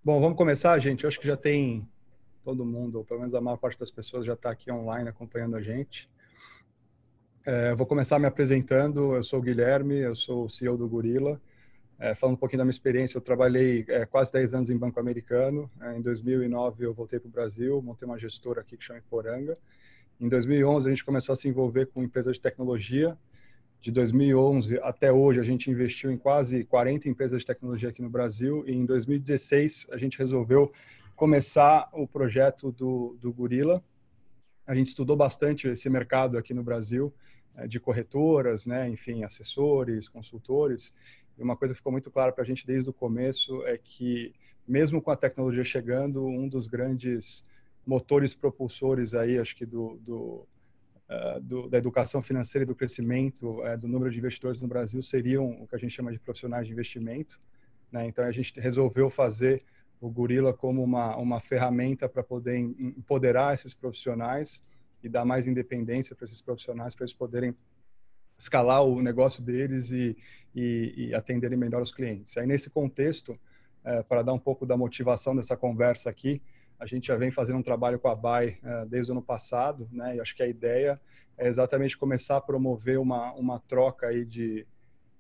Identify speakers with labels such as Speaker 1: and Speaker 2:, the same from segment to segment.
Speaker 1: Bom, vamos começar, gente. Eu acho que já tem todo mundo, ou pelo menos a maior parte das pessoas já está aqui online acompanhando a gente. Eu vou começar me apresentando. Eu sou o Guilherme, eu sou o CEO do Gorilla. Falando um pouquinho da minha experiência, eu trabalhei quase 10 anos em banco americano. Em 2009 eu voltei para o Brasil, montei uma gestora aqui que chama Iporanga. Em 2011 a gente começou a se envolver com empresas de tecnologia. De 2011 até hoje, a gente investiu em quase 40 empresas de tecnologia aqui no Brasil. E em 2016, a gente resolveu começar o projeto do Gorilla. A gente estudou bastante esse mercado aqui no Brasil, de corretoras, né? Enfim, assessores, consultores. E uma coisa que ficou muito clara para a gente desde o começo é que, mesmo com a tecnologia chegando, um dos grandes motores propulsores aí, acho que da educação financeira e do crescimento do número de investidores no Brasil seriam o que a gente chama de profissionais de investimento, né? Então a gente resolveu fazer o Gorilla como uma ferramenta para poder empoderar esses profissionais e dar mais independência para esses profissionais, para eles poderem escalar o negócio deles e atenderem melhor os clientes. Aí nesse contexto, para dar um pouco da motivação dessa conversa aqui, a gente já vem fazendo um trabalho com a BAE desde o ano passado, né? E acho que a ideia é exatamente começar a promover uma troca aí de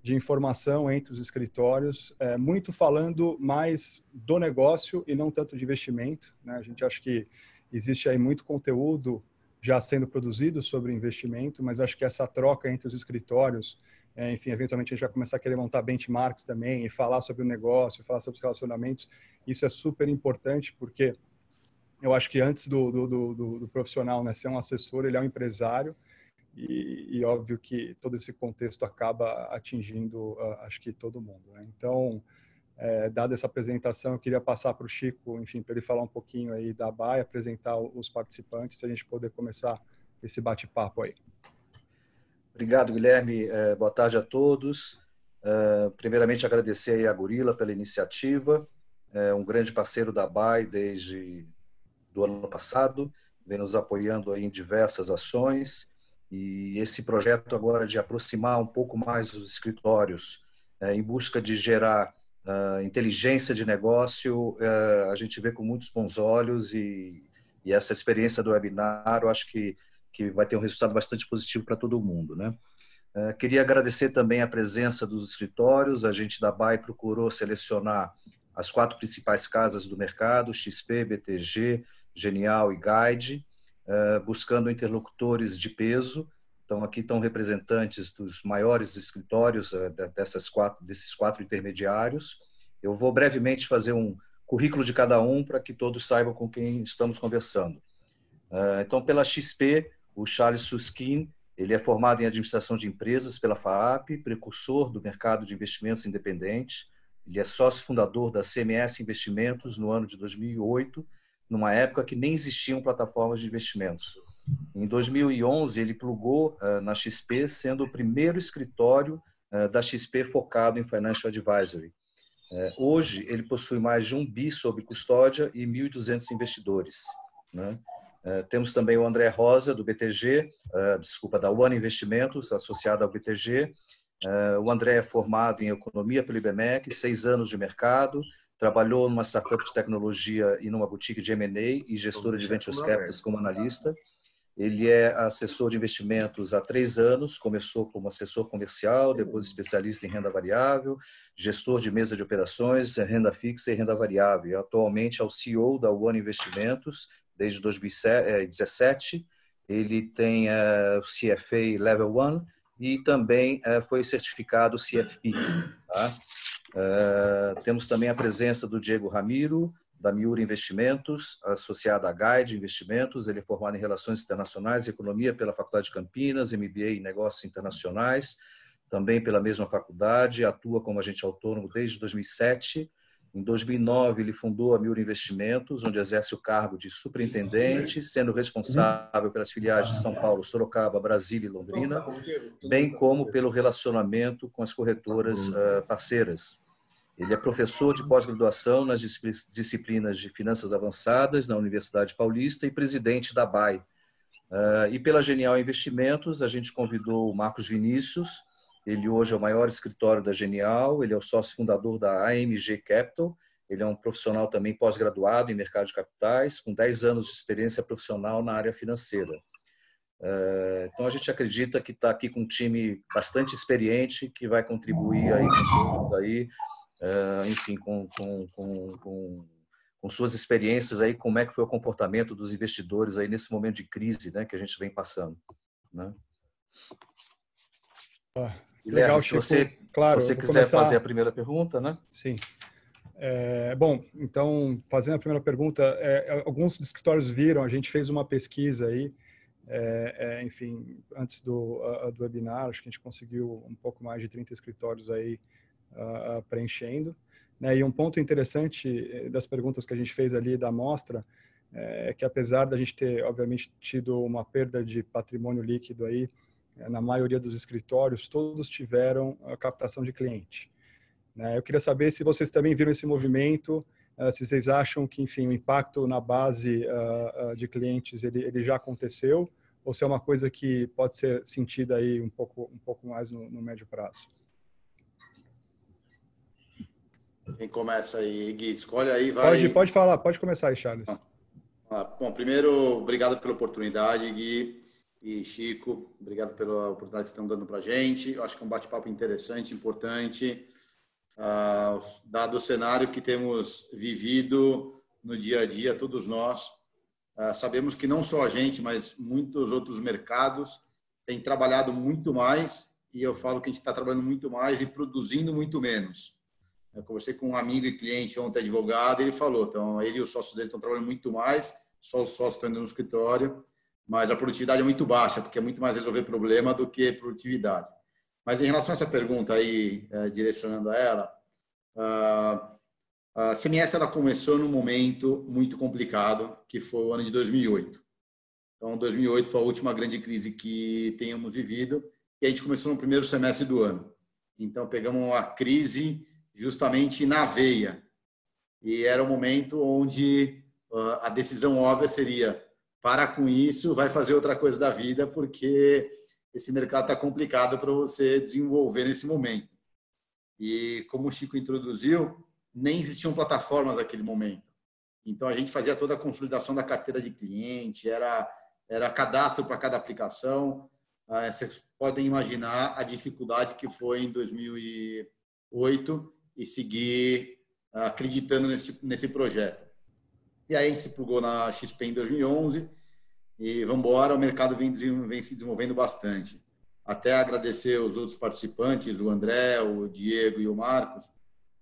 Speaker 1: informação entre os escritórios, muito falando mais do negócio e não tanto de investimento, né? A gente acha que existe aí muito conteúdo já sendo produzido sobre investimento, mas acho que essa troca entre os escritórios, enfim, eventualmente a gente vai começar a querer montar benchmarks também e falar sobre o negócio, falar sobre os relacionamentos. Isso é super importante porque eu acho que antes do profissional, né, ser um assessor, ele é um empresário e óbvio que todo esse contexto acaba atingindo, acho que todo mundo, né? Então, dada essa apresentação, eu queria passar para o Chico, enfim, para ele falar um pouquinho aí da BAE, apresentar os participantes, e a gente poder começar esse bate-papo aí.
Speaker 2: Obrigado, Guilherme. Boa tarde a todos. Primeiramente, agradecer aí a Gorilla pela iniciativa. É um grande parceiro da BAE desde do ano passado, vem nos apoiando aí em diversas ações. E esse projeto agora de aproximar um pouco mais os escritórios em busca de gerar inteligência de negócio, a gente vê com muitos bons olhos e essa experiência do webinar, eu acho que vai ter um resultado bastante positivo para todo mundo, né? Queria agradecer também a presença dos escritórios. A gente da BAE procurou selecionar as 4 principais casas do mercado, XP, BTG, Genial e Guide, buscando interlocutores de peso. Então, aqui estão representantes dos maiores escritórios desses 4 intermediários. Eu vou brevemente fazer um currículo de cada um para que todos saibam com quem estamos conversando. Então, pela XP, o Charles Susskind, ele é formado em administração de empresas pela FAAP, precursor do mercado de investimentos independente. Ele é sócio fundador da CMS Investimentos no ano de 2008, numa época que nem existiam plataformas de investimentos. Em 2011, ele plugou na XP, sendo o primeiro escritório da XP focado em Financial Advisory. Hoje, ele possui mais de 1 bi sob custódia e 1.200 investidores, né? Temos também o André Rosa, do BTG, da One Investimentos, associado ao BTG. O André é formado em economia pelo IBMEC, 6 anos de mercado, trabalhou numa startup de tecnologia e numa boutique de M&A e gestora de Ventures Capitals como analista. Ele é assessor de investimentos há 3 anos, começou como assessor comercial, depois especialista em renda variável, gestor de mesa de operações, renda fixa e renda variável. Atualmente é o CEO da One Investimentos, desde 2017. Ele tem o CFA Level 1 e também foi certificado CFP. Tá? Temos também a presença do Diego Ramiro, da Miura Investimentos, associada à Guide Investimentos. Ele é formado em Relações Internacionais e Economia pela Faculdade de Campinas, MBA em Negócios Internacionais, também pela mesma faculdade, atua como agente autônomo desde 2007. Em 2009, ele fundou a Miura Investimentos, onde exerce o cargo de superintendente, sendo responsável pelas filiais de São Paulo, Sorocaba, Brasília e Londrina, bem como pelo relacionamento com as corretoras parceiras. Ele é professor de pós-graduação nas disciplinas de Finanças Avançadas na Universidade Paulista e presidente da BAE. E pela Genial Investimentos, a gente convidou o Marcos Vinícius. Ele hoje é o maior escritório da Genial, ele é o sócio fundador da AMG Capital, Ele é um profissional também pós-graduado em mercado de capitais, com 10 anos de experiência profissional na área financeira. Então, a gente acredita que está aqui com um time bastante experiente, que vai contribuir aí com todos aí, enfim, com suas experiências aí, como é que foi o comportamento dos investidores aí nesse momento de crise, né, que a gente vem passando, né?
Speaker 1: Legal,
Speaker 2: Chico.
Speaker 1: Claro,
Speaker 2: se você quiser fazer a primeira pergunta, né?
Speaker 1: Sim. Bom, então, fazendo a primeira pergunta, alguns escritórios viram, a gente fez uma pesquisa aí, enfim, antes do webinar, acho que a gente conseguiu um pouco mais de 30 escritórios aí preenchendo, né? E um ponto interessante das perguntas que a gente fez ali da amostra é que, apesar da gente ter, obviamente, tido uma perda de patrimônio líquido aí, na maioria dos escritórios, todos tiveram a captação de cliente. Eu queria saber se vocês também viram esse movimento, se vocês acham que, enfim, o impacto na base de clientes ele já aconteceu, ou se é uma coisa que pode ser sentida aí um pouco mais no médio prazo.
Speaker 3: Quem começa aí, Gui? Escolhe aí, vai.
Speaker 1: Pode falar, pode começar aí, Charles.
Speaker 3: Bom, primeiro, obrigado pela oportunidade, Gui e Chico. Obrigado pela oportunidade que estão dando para a gente. Eu acho que é um bate-papo interessante, importante. Dado o cenário que temos vivido no dia a dia, todos nós, sabemos que não só a gente, mas muitos outros mercados têm trabalhado muito mais, e eu falo que a gente está trabalhando muito mais e produzindo muito menos. Eu conversei com um amigo e cliente ontem, advogado, e ele falou, então, ele e os sócios dele estão trabalhando muito mais, só os sócios estão indo no escritório, mas a produtividade é muito baixa, porque é muito mais resolver problema do que produtividade. Mas em relação a essa pergunta aí, direcionando a ela, a CMS ela começou num momento muito complicado, que foi o ano de 2008. Então, 2008 foi a última grande crise que tenhamos vivido, e a gente começou no primeiro semestre do ano. Então, pegamos uma crise justamente na veia. E era um momento onde a decisão óbvia seria: para com isso, vai fazer outra coisa da vida, porque esse mercado está complicado para você desenvolver nesse momento. E como o Chico introduziu, nem existiam plataformas naquele momento. Então, a gente fazia toda a consolidação da carteira de cliente, era cadastro para cada aplicação. Vocês podem imaginar a dificuldade que foi em 2008 e seguir acreditando nesse projeto. E aí a gente se plugou na XP em 2011 e vamos embora, o mercado vem se desenvolvendo bastante. Até agradecer os outros participantes, o André, o Diego e o Marcos,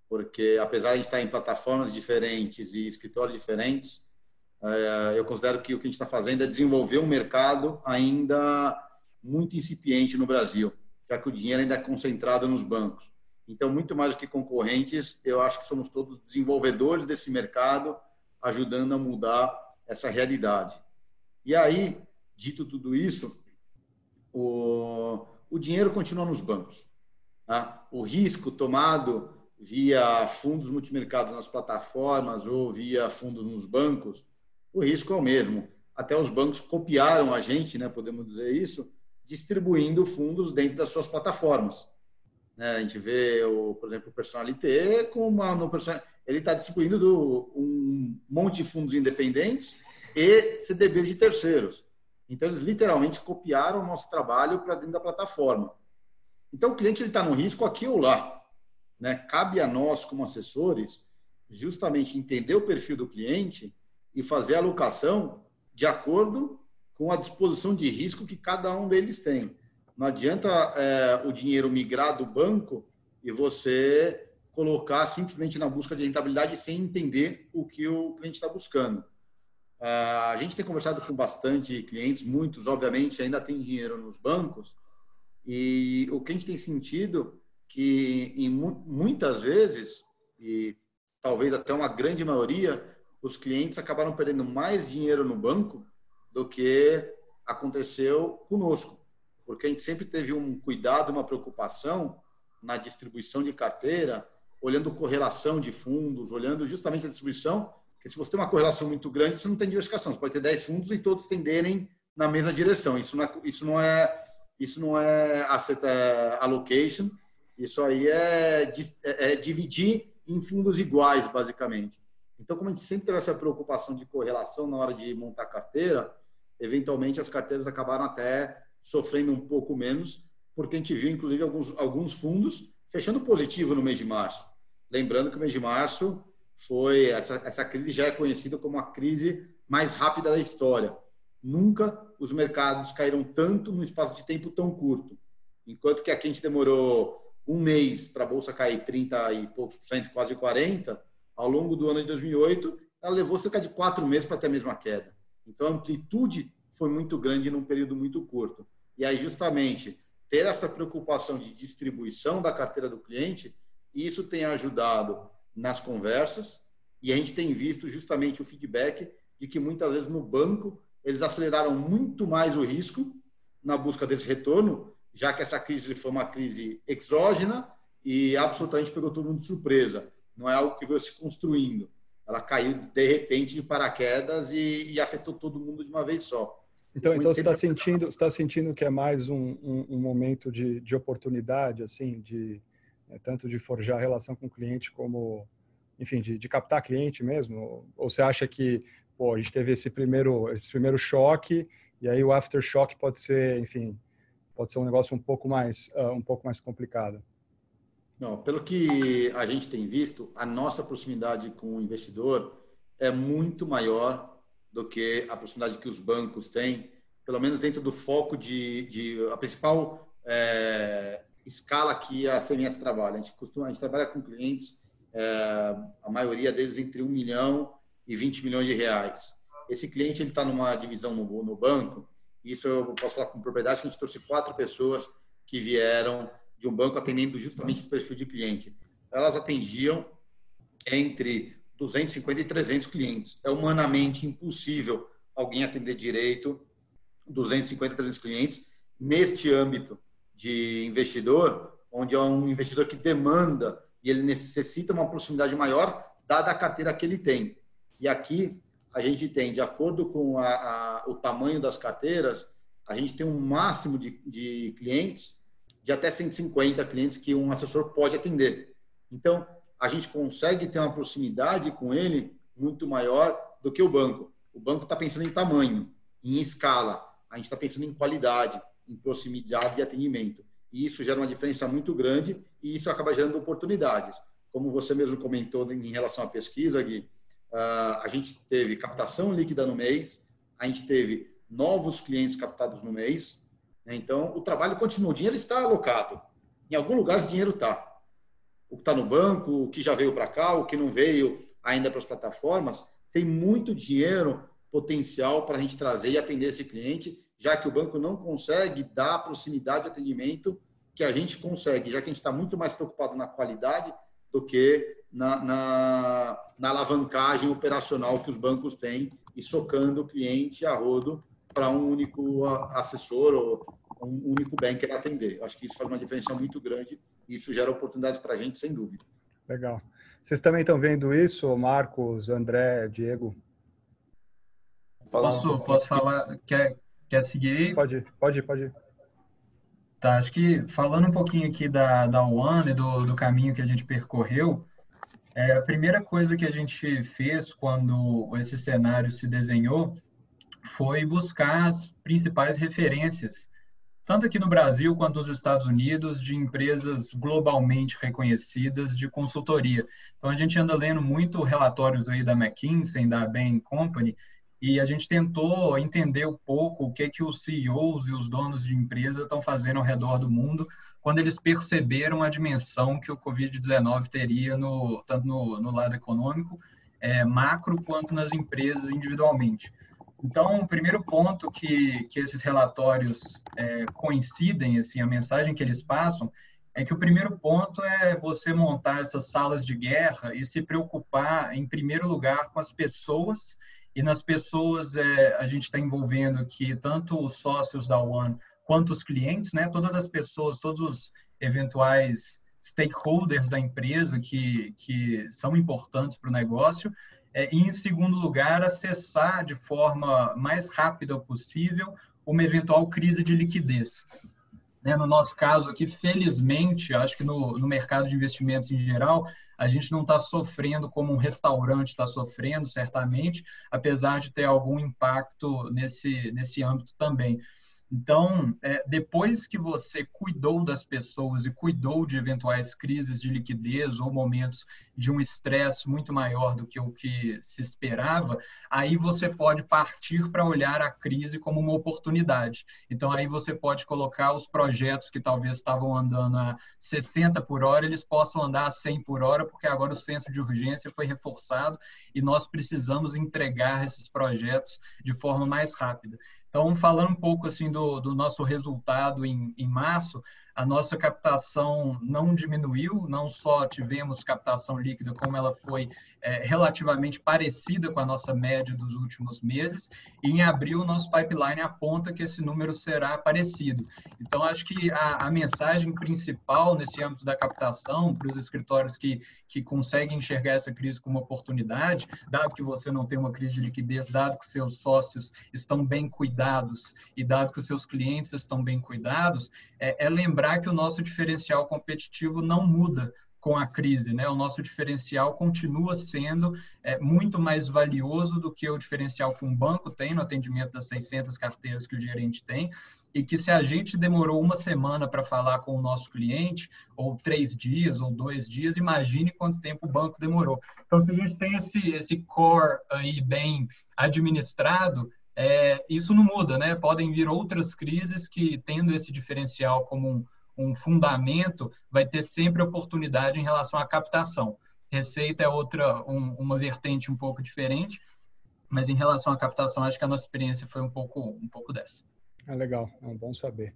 Speaker 3: porque apesar de estar em plataformas diferentes e escritórios diferentes, eu considero que o que a gente está fazendo é desenvolver um mercado ainda muito incipiente no Brasil, já que o dinheiro ainda é concentrado nos bancos. Então, muito mais do que concorrentes, eu acho que somos todos desenvolvedores desse mercado, ajudando a mudar essa realidade. E aí, dito tudo isso, o dinheiro continua nos bancos. Tá? O risco tomado via fundos multimercados nas plataformas ou via fundos nos bancos, o risco é o mesmo. Até os bancos copiaram a gente, né, podemos dizer isso, distribuindo fundos dentro das suas plataformas. A gente vê, por exemplo, o Personalité, ele está distribuindo um monte de fundos independentes e CDBs de terceiros. Então, eles literalmente copiaram o nosso trabalho para dentro da plataforma. Então, o cliente está no risco aqui ou lá. Cabe a nós, como assessores, justamente entender o perfil do cliente e fazer a alocação de acordo com a disposição de risco que cada um deles tem. Não adianta o dinheiro migrar do banco e você colocar simplesmente na busca de rentabilidade sem entender o que o cliente está buscando. A gente tem conversado com bastante clientes, muitos, obviamente, ainda têm dinheiro nos bancos, e o que a gente tem sentido que, muitas vezes, e talvez até uma grande maioria, os clientes acabaram perdendo mais dinheiro no banco do que aconteceu conosco. Porque a gente sempre teve um cuidado, uma preocupação na distribuição de carteira, olhando correlação de fundos, olhando justamente a distribuição, porque se você tem uma correlação muito grande, você não tem diversificação. Você pode ter 10 fundos e todos tenderem na mesma direção. Isso não é asset allocation, isso aí é dividir em fundos iguais, basicamente. Então, como a gente sempre teve essa preocupação de correlação na hora de montar carteira, eventualmente as carteiras acabaram até sofrendo um pouco menos, porque a gente viu, inclusive, alguns fundos fechando positivo no mês de março. Lembrando que o mês de março foi essa crise já é conhecida como a crise mais rápida da história. Nunca os mercados caíram tanto num espaço de tempo tão curto. Enquanto que aqui a gente demorou um mês para a Bolsa cair 30 e poucos por cento, quase 40%, ao longo do ano de 2008, ela levou cerca de 4 meses para ter a mesma queda. Então, a amplitude foi muito grande num período muito curto. E aí, justamente, ter essa preocupação de distribuição da carteira do cliente, isso tem ajudado nas conversas, e a gente tem visto justamente o feedback de que muitas vezes no banco eles aceleraram muito mais o risco na busca desse retorno, já que essa crise foi uma crise exógena e absolutamente pegou todo mundo de surpresa. Não é algo que veio se construindo. Ela caiu de repente de paraquedas e afetou todo mundo de uma vez só.
Speaker 1: Então você está sentindo que é mais um momento de oportunidade, assim, tanto de forjar relação com o cliente como, enfim, de captar cliente mesmo? Ou você acha que a gente teve esse primeiro choque e aí o aftershock pode ser, enfim, pode ser um negócio um pouco mais complicado?
Speaker 3: Não, pelo que a gente tem visto, a nossa proximidade com o investidor é muito maior do que a proximidade que os bancos têm, pelo menos dentro do foco a principal escala que a CMS trabalha. A gente trabalha com clientes, a maioria deles entre 1 milhão e 20 milhões de reais. Esse cliente está numa divisão no banco, e isso eu posso falar com propriedade, que a gente trouxe 4 pessoas que vieram de um banco atendendo justamente esse perfil de cliente. Elas atendiam entre 250 e 300 clientes. É humanamente impossível alguém atender direito 250, 300 clientes neste âmbito de investidor, onde é um investidor que demanda e ele necessita uma proximidade maior, dada a carteira que ele tem. E aqui a gente tem, de acordo com o tamanho das carteiras, a gente tem um máximo de clientes, de até 150 clientes que um assessor pode atender. Então, a gente consegue ter uma proximidade com ele muito maior do que o banco. O banco está pensando em tamanho, em escala. A gente está pensando em qualidade, em proximidade de atendimento. E isso gera uma diferença muito grande e isso acaba gerando oportunidades. Como você mesmo comentou em relação à pesquisa, Gui, a gente teve captação líquida no mês, a gente teve novos clientes captados no mês. Então, o trabalho continua. O dinheiro está alocado. Em algum lugar, esse dinheiro está. O que está no banco, o que já veio para cá, o que não veio ainda para as plataformas, tem muito dinheiro potencial para a gente trazer e atender esse cliente, já que o banco não consegue dar a proximidade de atendimento que a gente consegue, já que a gente está muito mais preocupado na qualidade do que na alavancagem operacional que os bancos têm e socando o cliente a rodo para um único assessor ou um único banker atender. Eu acho que isso faz uma diferença muito grande e isso gera oportunidades para a gente, sem dúvida.
Speaker 1: Legal. Vocês também estão vendo isso, Marcos, André, Diego?
Speaker 4: Posso falar? Quer seguir?
Speaker 1: Pode ir.
Speaker 4: Tá, acho que falando um pouquinho aqui da One e do caminho que a gente percorreu, a primeira coisa que a gente fez quando esse cenário se desenhou foi buscar as principais referências, tanto aqui no Brasil quanto nos Estados Unidos, de empresas globalmente reconhecidas de consultoria. Então, a gente anda lendo muito relatórios aí da McKinsey, da Bain Company, e a gente tentou entender um pouco o que os CEOs e os donos de empresa estão fazendo ao redor do mundo quando eles perceberam a dimensão que o Covid-19 teria tanto no lado econômico, macro, quanto nas empresas individualmente. Então, o primeiro ponto que esses relatórios coincidem, assim, a mensagem que eles passam, é que o primeiro ponto é você montar essas salas de guerra e se preocupar, em primeiro lugar, com as pessoas. E nas pessoas, a gente está envolvendo aqui tanto os sócios da One quanto os clientes, né? Todas as pessoas, todos os eventuais stakeholders da empresa que são importantes para o negócio. E, em segundo lugar, acessar de forma mais rápida possível uma eventual crise de liquidez. né? No nosso caso aqui, felizmente, acho que no mercado de investimentos em geral, a gente não está sofrendo como um restaurante está sofrendo, certamente, apesar de ter algum impacto nesse âmbito também. Então, depois que você cuidou das pessoas e cuidou de eventuais crises de liquidez ou momentos de um estresse muito maior do que o que se esperava, aí você pode partir para olhar a crise como uma oportunidade. Então, aí você pode colocar os projetos que talvez estavam andando a 60 por hora, eles possam andar a 100 por hora, porque agora o senso de urgência foi reforçado e nós precisamos entregar esses projetos de forma mais rápida. Então, falando um pouco assim do nosso resultado em março, a nossa captação não diminuiu, não só tivemos captação líquida, como ela foi relativamente parecida com a nossa média dos últimos meses, e em abril o nosso pipeline aponta que esse número será parecido. Então, acho que a mensagem principal nesse âmbito da captação, para os escritórios que conseguem enxergar essa crise como oportunidade, dado que você não tem uma crise de liquidez, dado que seus sócios estão bem cuidados e dado que os seus clientes estão bem cuidados, é lembrar que o nosso diferencial competitivo não muda com a crise, né? O nosso diferencial continua sendo muito mais valioso do que o diferencial que um banco tem no atendimento das 600 carteiras que o gerente tem, e que se a gente demorou uma semana para falar com o nosso cliente, ou 3 dias, ou 2 dias, imagine quanto tempo o banco demorou. Então, se a gente tem esse core aí bem administrado, isso não muda, né? Podem vir outras crises que, tendo esse diferencial como um fundamento, vai ter sempre oportunidade em relação à captação. Receita é uma vertente um pouco diferente, mas em relação à captação, acho que a nossa experiência foi um pouco dessa.
Speaker 1: Legal, é bom saber.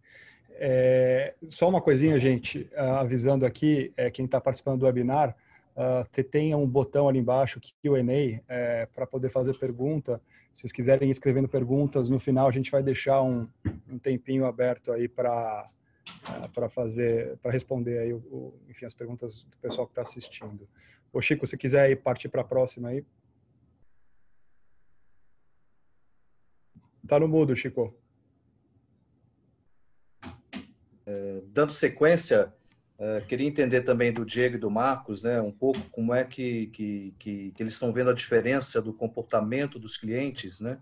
Speaker 1: Só uma coisinha, gente, avisando aqui, quem está participando do webinar, você tem um botão ali embaixo, Q&A, para poder fazer pergunta. Se vocês quiserem ir escrevendo perguntas, no final a gente vai deixar um tempinho aberto aí para responder aí, enfim, as perguntas do pessoal que está assistindo. Ô Chico, se quiser ir partir para a próxima aí. Tá no mudo, Chico.
Speaker 2: Dando sequência, queria entender também do Diego e do Marcos, né, um pouco como é que eles estão vendo a diferença do comportamento dos clientes, né,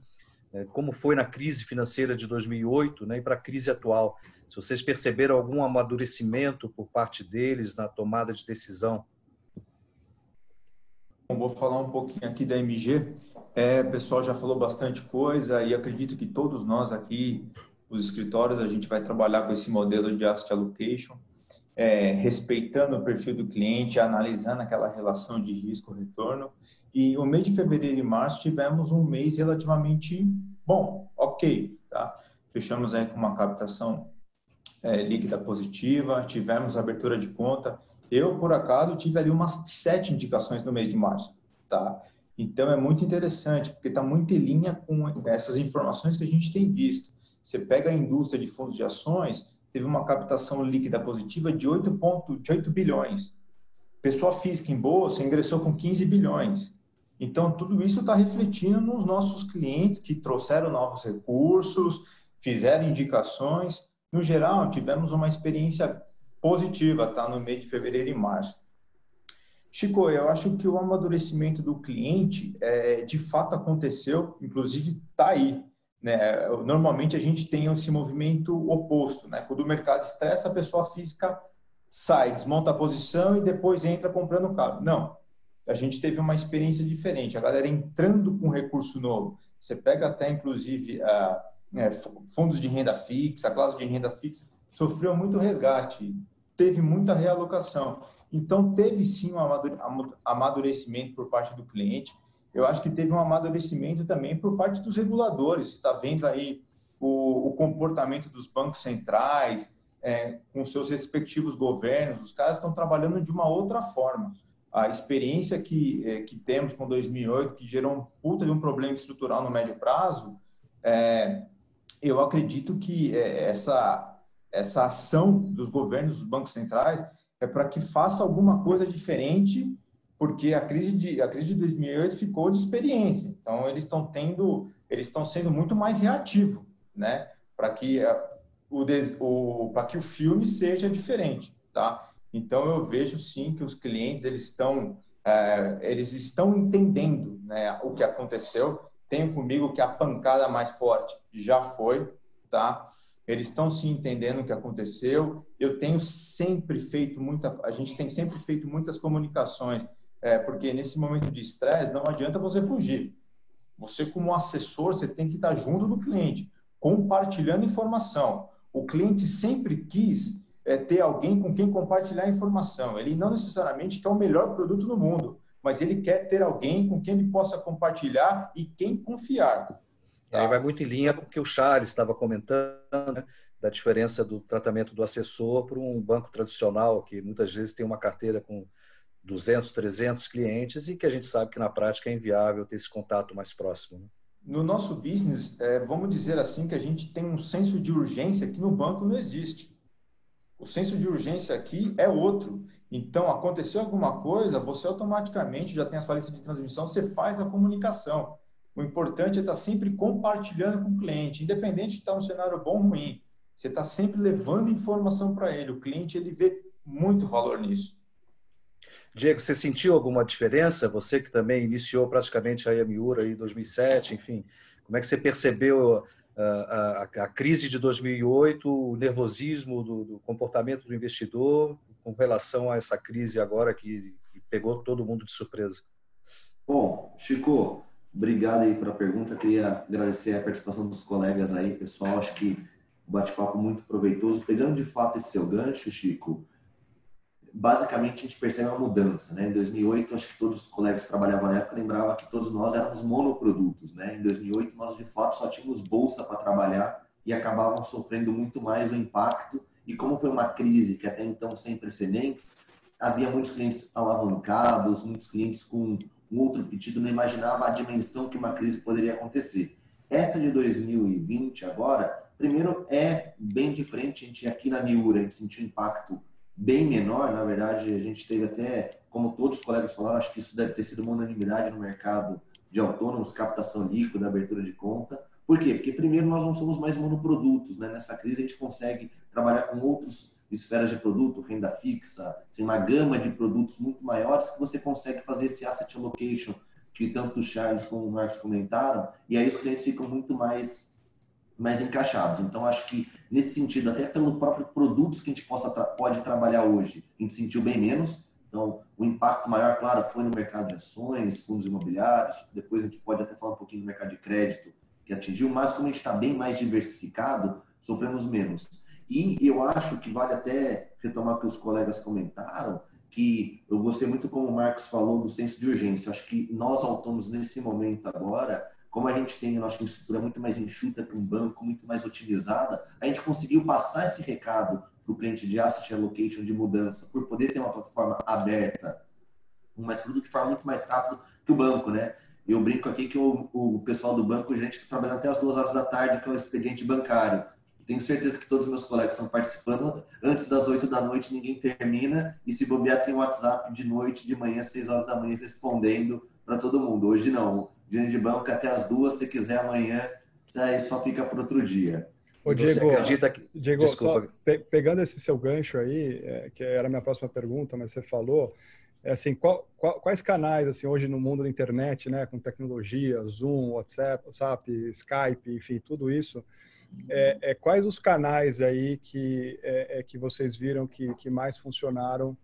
Speaker 2: como foi na crise financeira de 2008, né, e para a crise atual. Se vocês perceberam algum amadurecimento por parte deles na tomada de decisão.
Speaker 5: Bom, vou falar um pouquinho aqui da MG. O pessoal já falou bastante coisa e acredito que todos nós aqui, os escritórios, a gente vai trabalhar com esse modelo de asset allocation, respeitando o perfil do cliente, analisando aquela relação de risco-retorno. E o mês de fevereiro e março tivemos um mês relativamente bom, ok, tá? Fechamos aí com uma captação líquida positiva, tivemos abertura de conta. Eu, por acaso, tive ali umas 7 indicações no mês de março, tá? Então, é muito interessante, porque está muito em linha com essas informações que a gente tem visto. Você pega a indústria de fundos de ações, teve uma captação líquida positiva de 8 bilhões. Pessoa física em bolsa ingressou com 15 bilhões. Então, tudo isso está refletindo nos nossos clientes que trouxeram novos recursos, fizeram indicações. No geral, tivemos uma experiência positiva, tá? No mês de fevereiro e março. Chico, eu acho que o amadurecimento do cliente de fato aconteceu, inclusive está aí, né? Normalmente a gente tem esse movimento oposto, né? Quando o mercado estressa, a pessoa física sai, desmonta a posição e depois entra comprando o carro. Não, a gente teve uma experiência diferente, a galera entrando com recurso novo. Você pega até, inclusive, fundos de renda fixa, a classe de renda fixa sofreu muito resgate, teve muita realocação. Então, teve sim um amadurecimento por parte do cliente. Eu acho que teve um amadurecimento também por parte dos reguladores. Você está vendo aí o comportamento dos bancos centrais, com seus respectivos governos. Os caras estão trabalhando de uma outra forma. A experiência que temos com 2008, que gerou um puta de um problema estrutural no médio prazo, eu acredito que essa ação dos governos, dos bancos centrais, é para que faça alguma coisa diferente, porque a crise de 2008 ficou de experiência. Então, eles estão sendo muito mais reativos, né? Para que para que o filme seja diferente, tá? Então, eu vejo sim que os clientes eles estão entendendo, né, o que aconteceu. Tenho comigo que a pancada mais forte já foi, tá? Eles estão sim entendendo o que aconteceu. A gente tem sempre feito muitas comunicações, porque nesse momento de estresse não adianta você fugir. Você, como assessor, você tem que estar junto do cliente, compartilhando informação. O cliente sempre quis ter alguém com quem compartilhar informação. Ele não necessariamente quer o melhor produto do mundo, mas ele quer ter alguém com quem ele possa compartilhar e quem confiar. Tá?
Speaker 2: E aí vai muito em linha com o que o Charles estava comentando, né, da diferença do tratamento do assessor para um banco tradicional, que muitas vezes tem uma carteira com 200, 300 clientes e que a gente sabe que na prática é inviável ter esse contato mais próximo. Né?
Speaker 5: No nosso business, vamos dizer assim, que a gente tem um senso de urgência que no banco não existe. O senso de urgência aqui é outro. Então, aconteceu alguma coisa, você automaticamente já tem a sua lista de transmissão, você faz a comunicação. O importante é estar sempre compartilhando com o cliente, independente de estar um cenário bom ou ruim. Você está sempre levando informação para ele. O cliente ele vê muito valor nisso.
Speaker 2: Diego, você sentiu alguma diferença? Você que também iniciou praticamente a Miura em 2007, enfim, como é que você percebeu a crise de 2008, o nervosismo do comportamento do investidor com relação a essa crise agora que pegou todo mundo de surpresa?
Speaker 6: Bom, Chico, obrigado aí pela pergunta. Queria agradecer a participação dos colegas aí, pessoal. Acho que o bate-papo muito proveitoso. Pegando de fato esse seu gancho, Chico, basicamente a gente percebe uma mudança, né? Em 2008, acho que todos os colegas que trabalhavam na época lembravam que todos nós éramos monoprodutos, né? Em 2008, nós de fato só tínhamos bolsa para trabalhar e acabávamos sofrendo muito mais o impacto. E como foi uma crise que até então sem precedentes, havia muitos clientes alavancados, muitos clientes com um outro pedido, não imaginava a dimensão que uma crise poderia acontecer. Essa de 2020 agora, primeiro é bem diferente. A gente aqui na Miura, a gente sentiu impacto bem menor, na verdade, a gente teve até, como todos os colegas falaram, acho que isso deve ter sido uma unanimidade no mercado de autônomos, captação líquida, abertura de conta. Por quê? Porque primeiro nós não somos mais monoprodutos, né? Nessa crise a gente consegue trabalhar com outras esferas de produto, renda fixa, assim, uma gama de produtos muito maiores que você consegue fazer esse asset allocation que tanto o Charles como o Marcos comentaram, e aí os clientes ficam muito mais encaixados. Então, acho que, nesse sentido, até pelo próprio produtos que a gente pode trabalhar hoje, a gente sentiu bem menos. Então, o impacto maior, claro, foi no mercado de ações, fundos imobiliários. Depois a gente pode até falar um pouquinho do mercado de crédito, que atingiu. Mas, como a gente está bem mais diversificado, sofremos menos. E eu acho que vale até retomar o que os colegas comentaram, que eu gostei muito como o Marcos falou do senso de urgência. Eu acho que nós, autônomos, nesse momento agora, como a gente tem a nossa estrutura muito mais enxuta que um banco, muito mais otimizada, a gente conseguiu passar esse recado para o cliente de asset allocation, de mudança, por poder ter uma plataforma aberta, mas produto de forma muito mais rápido que o banco, né? Eu brinco aqui que o pessoal do banco, a gente está trabalhando até as 2 horas da tarde, que é o expediente bancário. Tenho certeza que todos os meus colegas estão participando. Antes das 8 da noite, ninguém termina. E se bobear, tem um WhatsApp de noite, de manhã, 6 horas da manhã, respondendo para todo mundo. Hoje não. Dia de banco até as 2, se quiser amanhã, aí só fica para outro dia.
Speaker 1: Ô, Diego,
Speaker 2: acredita que...
Speaker 1: Diego, só pegando esse seu gancho aí, que era a minha próxima pergunta, mas você falou, assim, quais canais, assim, hoje no mundo da internet, né, com tecnologia, Zoom, WhatsApp, Skype, enfim, tudo isso, quais os canais aí que vocês viram que mais funcionaram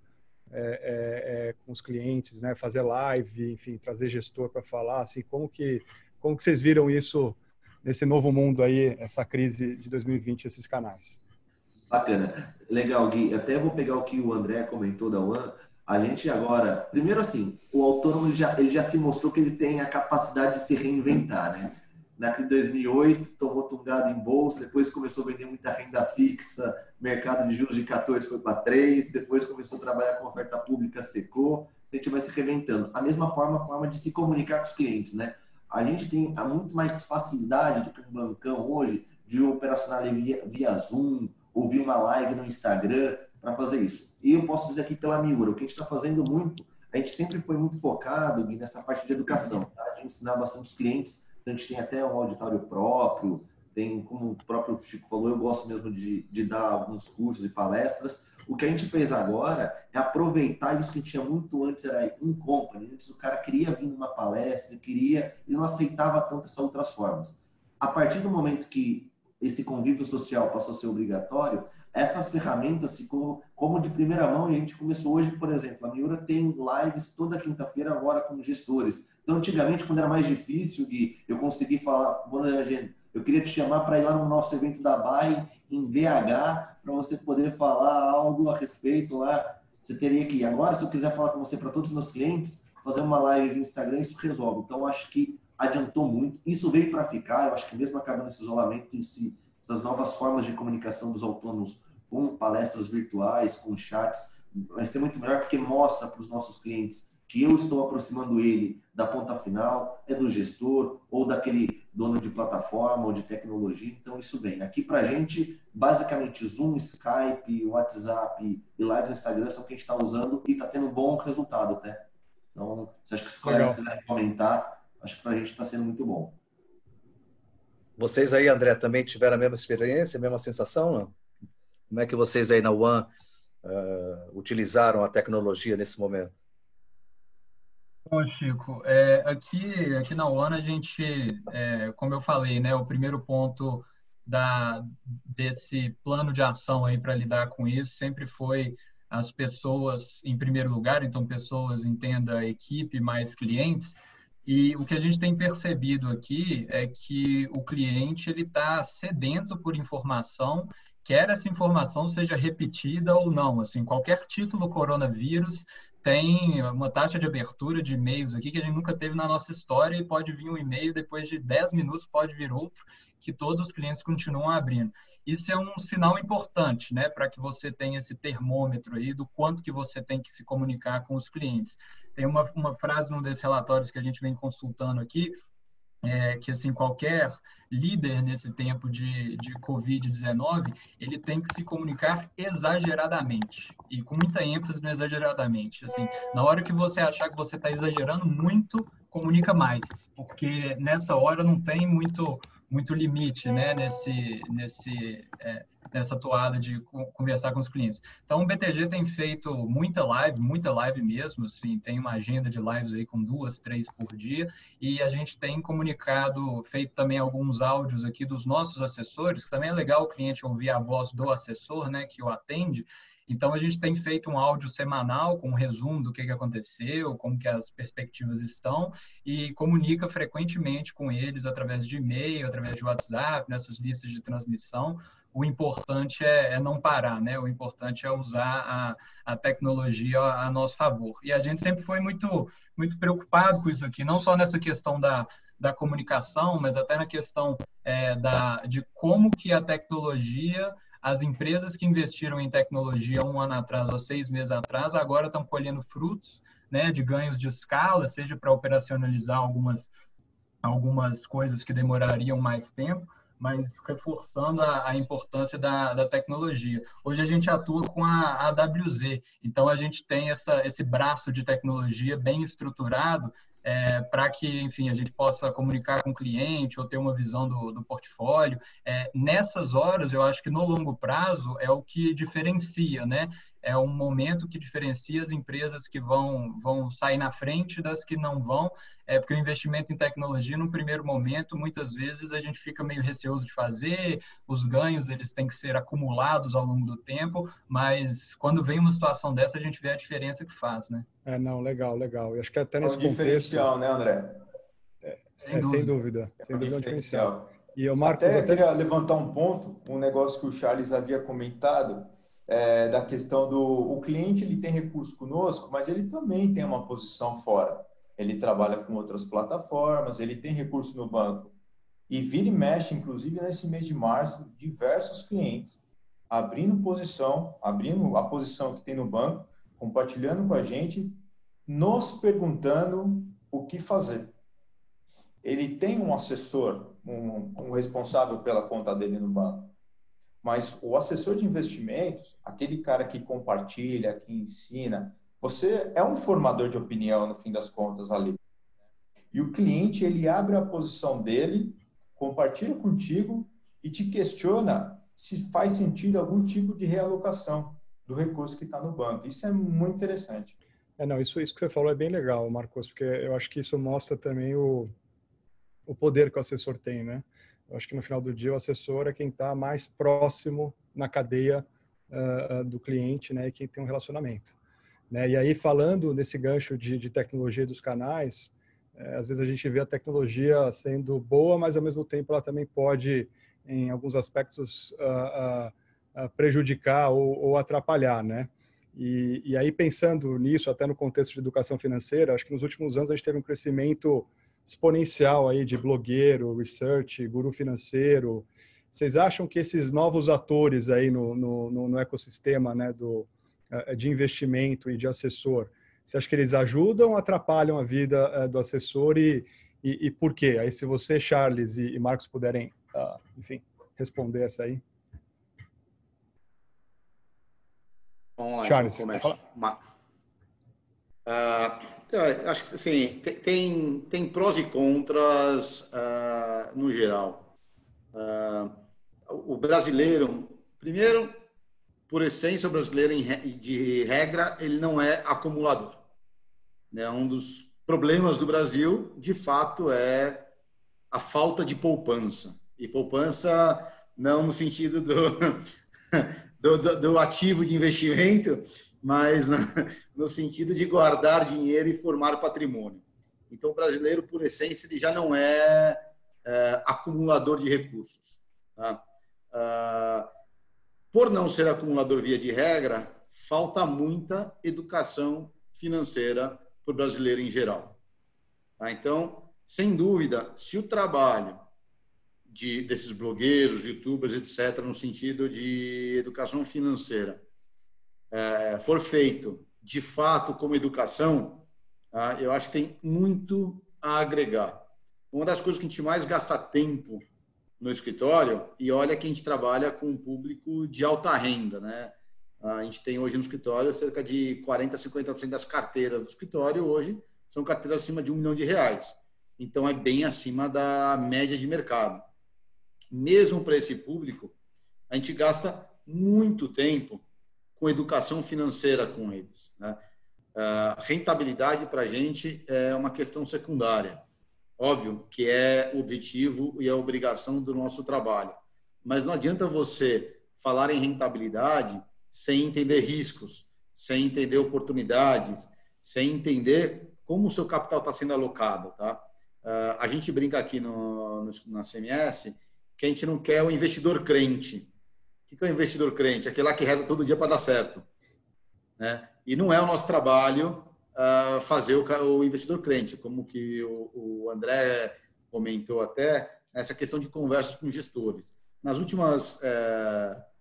Speaker 1: com os clientes, né? Fazer live, enfim, trazer gestor para falar, assim, como que vocês viram isso nesse novo mundo aí, essa crise de 2020, esses canais?
Speaker 6: Bacana. Legal, Gui. Até vou pegar o que o André comentou da One. A gente agora, primeiro assim, o autônomo ele já se mostrou que ele tem a capacidade de se reinventar, né? Na crise de 2008, tomou tungado em bolsa, depois começou a vender muita renda fixa, mercado de juros de 14 foi para 3, depois começou a trabalhar com oferta pública, secou, a gente vai se reinventando. A mesma forma de se comunicar com os clientes, né? A gente tem muito mais facilidade do que um bancão hoje de operacionar via Zoom, ou via uma live no Instagram para fazer isso. E eu posso dizer aqui pela Miura, o que a gente está fazendo muito, a gente sempre foi muito focado nessa parte de educação, tá? De ensinar bastante os clientes. Então, a gente tem até um auditório próprio, tem, como o próprio Chico falou, eu gosto mesmo de dar alguns cursos e palestras. O que a gente fez agora é aproveitar isso que a gente tinha muito antes, era in company. Antes o cara queria vir numa palestra, ele não aceitava tanto essas outras formas. A partir do momento que esse convívio social passou a ser obrigatório, essas ferramentas ficou como de primeira mão, e a gente começou hoje, por exemplo, a Miura tem lives toda quinta-feira agora com gestores. Então, antigamente, quando era mais difícil, Gui, eu consegui falar, eu queria te chamar para ir lá no nosso evento da BAE, em BH, para você poder falar algo a respeito lá. Você teria que ir. Agora, se eu quiser falar com você para todos os meus clientes, fazer uma live no Instagram, isso resolve. Então, acho que adiantou muito. Isso veio para ficar. Eu acho que mesmo acabando esse isolamento, essas novas formas de comunicação dos autônomos com palestras virtuais, com chats, vai ser muito melhor porque mostra para os nossos clientes que eu estou aproximando ele da ponta final, é do gestor ou daquele dono de plataforma ou de tecnologia. Então, isso vem. Aqui para a gente, basicamente, Zoom, Skype, WhatsApp e lives no Instagram são o que a gente está usando e está tendo um bom resultado até. Então, se acho que os colegas quiserem comentar, acho que para a gente está sendo muito bom.
Speaker 2: Vocês aí, André, também tiveram a mesma experiência, a mesma sensação? Não? Como é que vocês aí na One utilizaram a tecnologia nesse momento?
Speaker 4: Bom, Chico, aqui na One a gente, como eu falei, né, o primeiro ponto desse plano de ação aí para lidar com isso sempre foi as pessoas em primeiro lugar, então pessoas, entenda a equipe mais clientes. E o que a gente tem percebido aqui é que o cliente ele está sedento por informação, quer essa informação seja repetida ou não. Assim, qualquer título coronavírus tem uma taxa de abertura de e-mails aqui que a gente nunca teve na nossa história e pode vir um e-mail depois de 10 minutos, pode vir outro, que todos os clientes continuam abrindo. Isso é um sinal importante, né, para que você tenha esse termômetro aí do quanto que você tem que se comunicar com os clientes. Tem uma frase num desses relatórios que a gente vem consultando aqui, que assim, qualquer líder nesse tempo de Covid-19, ele tem que se comunicar exageradamente, e com muita ênfase no exageradamente. Assim, na hora que você achar que você está exagerando muito, comunica mais, porque nessa hora não tem muito limite, né, nessa toada de conversar com os clientes. Então, o BTG tem feito muita live mesmo, assim, tem uma agenda de lives aí com 2, 3 por dia, e a gente tem comunicado, feito também alguns áudios aqui dos nossos assessores, que também é legal o cliente ouvir a voz do assessor, né, que o atende. Então, a gente tem feito um áudio semanal com um resumo do que aconteceu, como que as perspectivas estão, e comunica frequentemente com eles através de e-mail, através de WhatsApp, nessas listas de transmissão. O importante é não parar, né? O importante é usar a tecnologia a nosso favor. E a gente sempre foi muito, muito preocupado com isso aqui, não só nessa questão da comunicação, mas até na questão de como que a tecnologia, as empresas que investiram em tecnologia 1 ano atrás ou 6 meses atrás, agora estão colhendo frutos, né, de ganhos de escala, seja para operacionalizar algumas coisas que demorariam mais tempo, mas reforçando a importância da tecnologia. Hoje a gente atua com a AWZ, então a gente tem esse braço de tecnologia bem estruturado para que, enfim, a gente possa comunicar com o cliente ou ter uma visão do portfólio. Nessas horas, eu acho que no longo prazo é o que diferencia, né? É um momento que diferencia as empresas que vão sair na frente das que não vão, porque o investimento em tecnologia, no primeiro momento, muitas vezes a gente fica meio receoso de fazer, os ganhos eles têm que ser acumulados ao longo do tempo, mas quando vem uma situação dessa, a gente vê a diferença que faz, né?
Speaker 1: Não, legal. Eu acho que até nesse
Speaker 5: contexto... diferencial, né, André?
Speaker 1: Sem dúvida. Sem dúvida é um diferencial.
Speaker 5: E eu, Marcos, até queria levantar um ponto, um negócio que o Charles havia comentado, da questão o cliente ele tem recurso conosco, mas ele também tem uma posição fora. Ele trabalha com outras plataformas, ele tem recurso no banco. E vira e mexe, inclusive nesse mês de março, diversos clientes abrindo a posição que tem no banco, compartilhando com a gente, nos perguntando o que fazer. Ele tem um assessor, um responsável pela conta dele no banco. Mas o assessor de investimentos, aquele cara que compartilha, que ensina, você é um formador de opinião, no fim das contas, ali. E o cliente, ele abre a posição dele, compartilha contigo e te questiona se faz sentido algum tipo de realocação do recurso que está no banco. Isso é muito interessante.
Speaker 1: Não, isso que você falou é bem legal, Marcos, porque eu acho que isso mostra também o poder que o assessor tem, né? Eu acho que no final do dia o assessor é quem está mais próximo na cadeia do cliente, né? E quem tem um relacionamento, né? E aí, falando nesse gancho de tecnologia dos canais, às vezes a gente vê a tecnologia sendo boa, mas ao mesmo tempo ela também pode, em alguns aspectos, prejudicar ou atrapalhar, né? E aí, pensando nisso, até no contexto de educação financeira, acho que nos últimos anos a gente teve um crescimento exponencial aí de blogueiro, research, guru financeiro. Vocês acham que esses novos atores aí no ecossistema, né, de investimento e de assessor, você acha que eles ajudam ou atrapalham a vida do assessor e por quê? Aí, se você, Charles e Marcos puderem, enfim, responder essa aí.
Speaker 3: Bom,
Speaker 1: Charles,
Speaker 3: começo. Acho que assim, tem prós e contras no geral. O brasileiro, primeiro, por essência, o brasileiro, de regra, ele não é acumulador, né? Um dos problemas do Brasil, de fato, é a falta de poupança. E poupança não no sentido do ativo de investimento, mas no sentido de guardar dinheiro e formar patrimônio. Então, o brasileiro, por essência, ele já não é acumulador de recursos, tá? Por não ser acumulador via de regra, falta muita educação financeira para o brasileiro em geral, tá? Então, sem dúvida, se o trabalho desses blogueiros, youtubers, etc., no sentido de educação financeira, for feito de fato como educação, eu acho que tem muito a agregar. Uma das coisas que a gente mais gasta tempo no escritório, e olha que a gente trabalha com um público de alta renda, né? A gente tem hoje no escritório cerca de 40% a 50% das carteiras do escritório hoje são carteiras acima de R$1 milhão. Então, é bem acima da média de mercado. Mesmo para esse público, a gente gasta muito tempo com educação financeira com eles, né? Rentabilidade para a gente é uma questão secundária. Óbvio que é o objetivo e a obrigação do nosso trabalho. Mas não adianta você falar em rentabilidade sem entender riscos, sem entender oportunidades, sem entender como o seu capital está sendo alocado, tá? A gente brinca aqui na CMS que a gente não quer o investidor crente. O que é o investidor crente? Aquele lá que reza todo dia para dar certo, né? E não é o nosso trabalho fazer o investidor crente, como que o André comentou até, essa questão de conversas com gestores. Nas últimas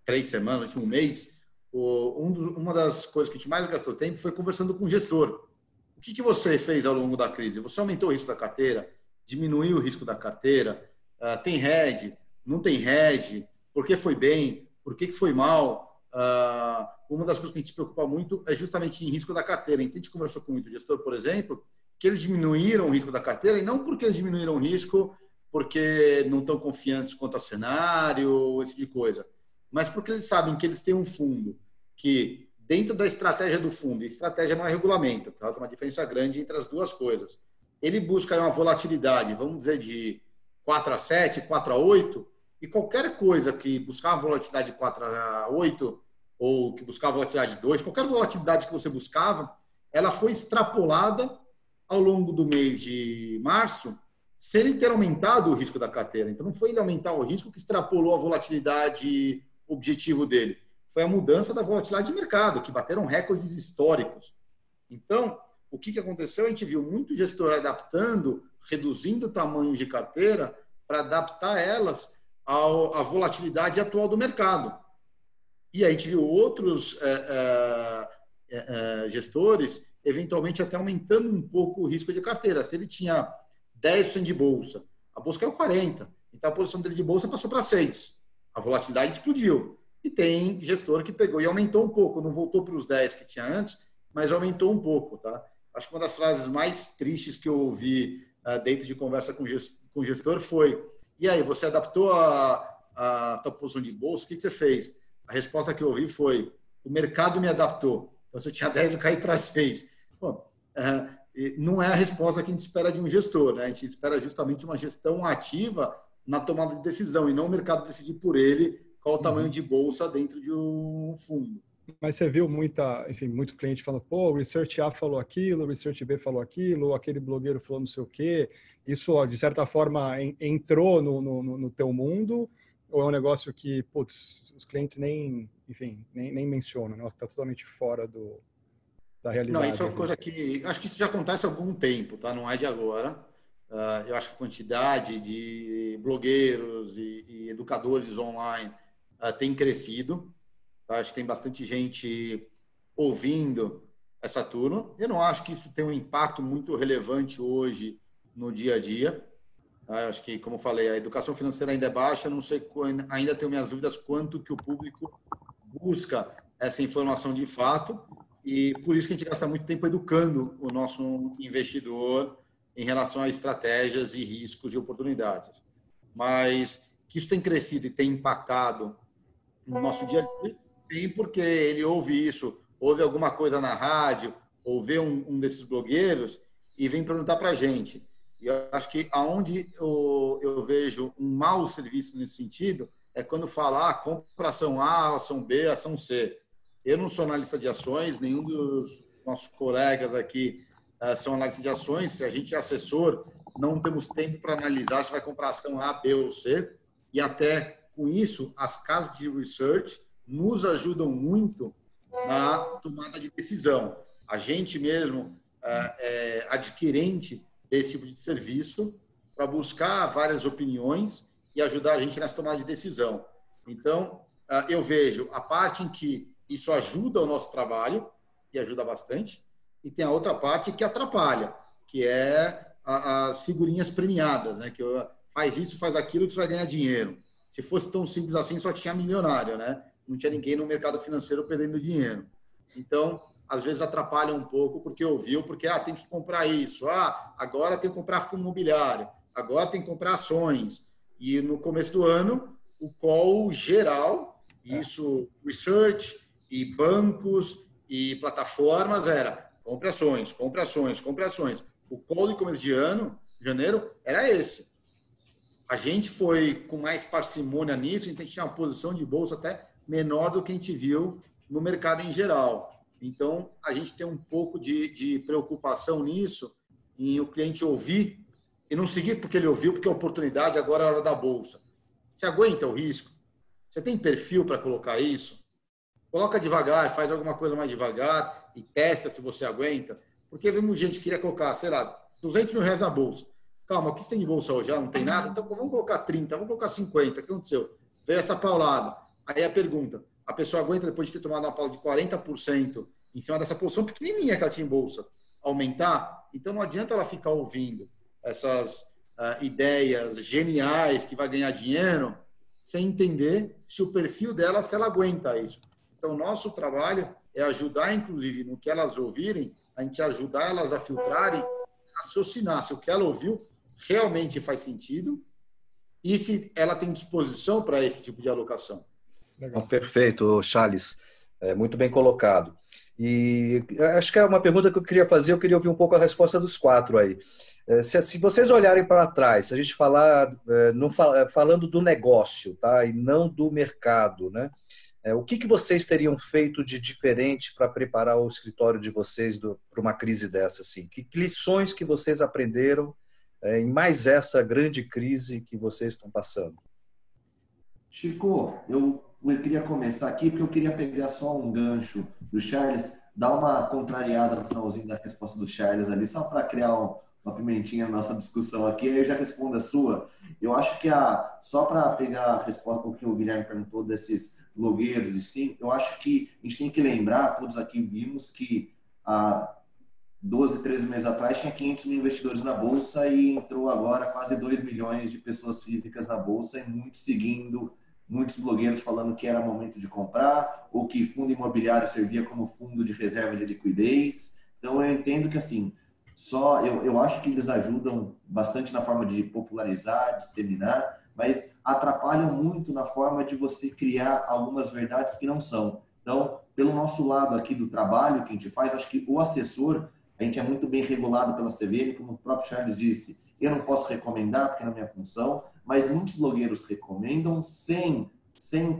Speaker 3: 3 semanas, no último mês, uma das coisas que a gente mais gastou tempo foi conversando com o gestor. O que você fez ao longo da crise? Você aumentou o risco da carteira? Diminuiu o risco da carteira? Tem hedge? Não tem hedge? Por que foi bem? Por que foi mal? Uma das coisas que a gente se preocupa muito é justamente em risco da carteira. Então, a gente conversou com muito gestor, por exemplo, que eles diminuíram o risco da carteira, e não porque eles diminuíram o risco porque não estão confiantes quanto ao cenário, esse tipo de coisa, mas porque eles sabem que eles têm um fundo que, dentro da estratégia do fundo, e estratégia não é regulamento, tá? Tem uma diferença grande entre as duas coisas. Ele busca uma volatilidade, vamos dizer, de 4 a 7, 4 a 8, e qualquer coisa que buscar uma volatilidade de 4 a 8, ou que buscava volatilidade de 2, qualquer volatilidade que você buscava, ela foi extrapolada ao longo do mês de março, sem ele ter aumentado o risco da carteira. Então, não foi ele aumentar o risco que extrapolou a volatilidade objetivo dele. Foi a mudança da volatilidade de mercado, que bateram recordes históricos. Então, o que aconteceu? A gente viu muito gestor adaptando, reduzindo o tamanho de carteira para adaptar elas à volatilidade atual do mercado. E a gente viu outros gestores, eventualmente até aumentando um pouco o risco de carteira. Se ele tinha 10% de bolsa, a bolsa caiu 40%. Então, a posição dele de bolsa passou para 6%. A volatilidade explodiu. E tem gestor que pegou e aumentou um pouco. Não voltou para os 10% que tinha antes, mas aumentou um pouco, tá? Acho que uma das frases mais tristes que eu ouvi dentro de conversa com o gestor foi: e aí, você adaptou a tua posição de bolsa, o que você fez? A resposta que eu ouvi foi: o mercado me adaptou. Então, se eu tinha 10, eu caí para 6. Bom, não é a resposta que a gente espera de um gestor, né? A gente espera justamente uma gestão ativa na tomada de decisão e não o mercado decidir por ele qual o tamanho de bolsa dentro de um fundo.
Speaker 1: Mas você viu muito cliente falando, pô, o Research A falou aquilo, o Research B falou aquilo, aquele blogueiro falou não sei o quê. Isso, de certa forma, entrou no teu mundo? Ou é um negócio que, putz, os clientes nem mencionam, né? Está totalmente fora da realidade?
Speaker 3: Não, isso é uma coisa que... Acho que isso já acontece há algum tempo, tá? Não é de agora. Eu acho que a quantidade de blogueiros e educadores online tem crescido. Acho que tem bastante gente ouvindo essa turma. Eu não acho que isso tem um impacto muito relevante hoje no dia a dia. Acho que, como eu falei, a educação financeira ainda é baixa. Não sei, ainda tenho minhas dúvidas quanto que o público busca essa informação de fato. E por isso que a gente gasta muito tempo educando o nosso investidor em relação a estratégias e riscos e oportunidades. Mas que isso tem crescido e tem impactado no nosso dia a dia, tem, porque ele ouve isso, ouve alguma coisa na rádio, ou vê um desses blogueiros e vem perguntar para a gente. E eu acho que aonde eu vejo um mau serviço nesse sentido é quando fala, compra ação A, ação B, ação C. Eu não sou analista de ações, nenhum dos nossos colegas aqui são analistas de ações. Se a gente é assessor, não temos tempo para analisar se vai comprar ação A, B ou C. E até com isso, as casas de research nos ajudam muito na tomada de decisão. A gente mesmo é adquirente desse tipo de serviço para buscar várias opiniões e ajudar a gente nessa tomada de decisão. Então, eu vejo a parte em que isso ajuda o nosso trabalho, e ajuda bastante, e tem a outra parte que atrapalha, que é as figurinhas premiadas, né? Que faz isso, faz aquilo que você vai ganhar dinheiro. Se fosse tão simples assim, só tinha milionário, né? Não tinha ninguém no mercado financeiro perdendo dinheiro. Então, às vezes atrapalha um pouco porque ouviu, porque tem que comprar isso, agora tem que comprar fundo imobiliário, agora tem que comprar ações. E no começo do ano, o call geral, isso, research e bancos e plataformas era compre ações, compre ações, compre ações. O call de começo de ano, janeiro, era esse. A gente foi com mais parcimônia nisso, então a gente tinha uma posição de bolsa até menor do que a gente viu no mercado em geral. Então, a gente tem um pouco de preocupação nisso, em o cliente ouvir e não seguir porque ele ouviu, porque a oportunidade agora é a hora da bolsa. Você aguenta o risco? Você tem perfil para colocar isso? Coloca devagar, faz alguma coisa mais devagar e testa se você aguenta. Porque vemos gente que queria colocar, sei lá, 200 mil reais na bolsa. Calma, o que você tem de bolsa hoje? Não tem nada? Então vamos colocar 30, vamos colocar 50. O que aconteceu? Veio essa paulada. Aí a pergunta, a pessoa aguenta depois de ter tomado uma paula de 40% em cima dessa posição pequenininha que ela tinha em bolsa, aumentar? Então não adianta ela ficar ouvindo essas ideias geniais que vai ganhar dinheiro sem entender se o perfil dela, se ela aguenta isso. Então, nosso trabalho é ajudar, inclusive, no que elas ouvirem, a gente ajudar elas a filtrarem, raciocinar se o que ela ouviu realmente faz sentido e se ela tem disposição para esse tipo de alocação.
Speaker 2: Legal. Perfeito, Charles. Muito bem colocado. E acho que é uma pergunta que eu queria fazer, eu queria ouvir um pouco a resposta dos quatro aí. Se vocês olharem para trás, se a gente falando do negócio, tá? E não do mercado, né? O que vocês teriam feito de diferente para preparar o escritório de vocês para uma crise dessa? Assim? Que lições que vocês aprenderam em mais essa grande crise que vocês estão passando?
Speaker 6: Chico, eu queria começar aqui porque eu queria pegar só um gancho do Charles, dar uma contrariada no finalzinho da resposta do Charles ali, só para criar uma pimentinha na nossa discussão aqui, aí eu já respondo a sua. Eu acho que só para pegar a resposta ao que o Guilherme perguntou desses blogueiros e sim, eu acho que a gente tem que lembrar, todos aqui vimos que há 12, 13 meses atrás tinha 500 mil investidores na Bolsa e entrou agora quase 2 milhões de pessoas físicas na Bolsa e muitos blogueiros falando que era momento de comprar ou que fundo imobiliário servia como fundo de reserva de liquidez. Então, eu entendo que, assim, eu acho que eles ajudam bastante na forma de popularizar, disseminar, mas atrapalham muito na forma de você criar algumas verdades que não são. Então, pelo nosso lado aqui do trabalho que a gente faz, acho que o assessor, a gente é muito bem regulado pela CVM, como o próprio Charles disse, eu não posso recomendar porque não é minha função, mas muitos blogueiros recomendam sem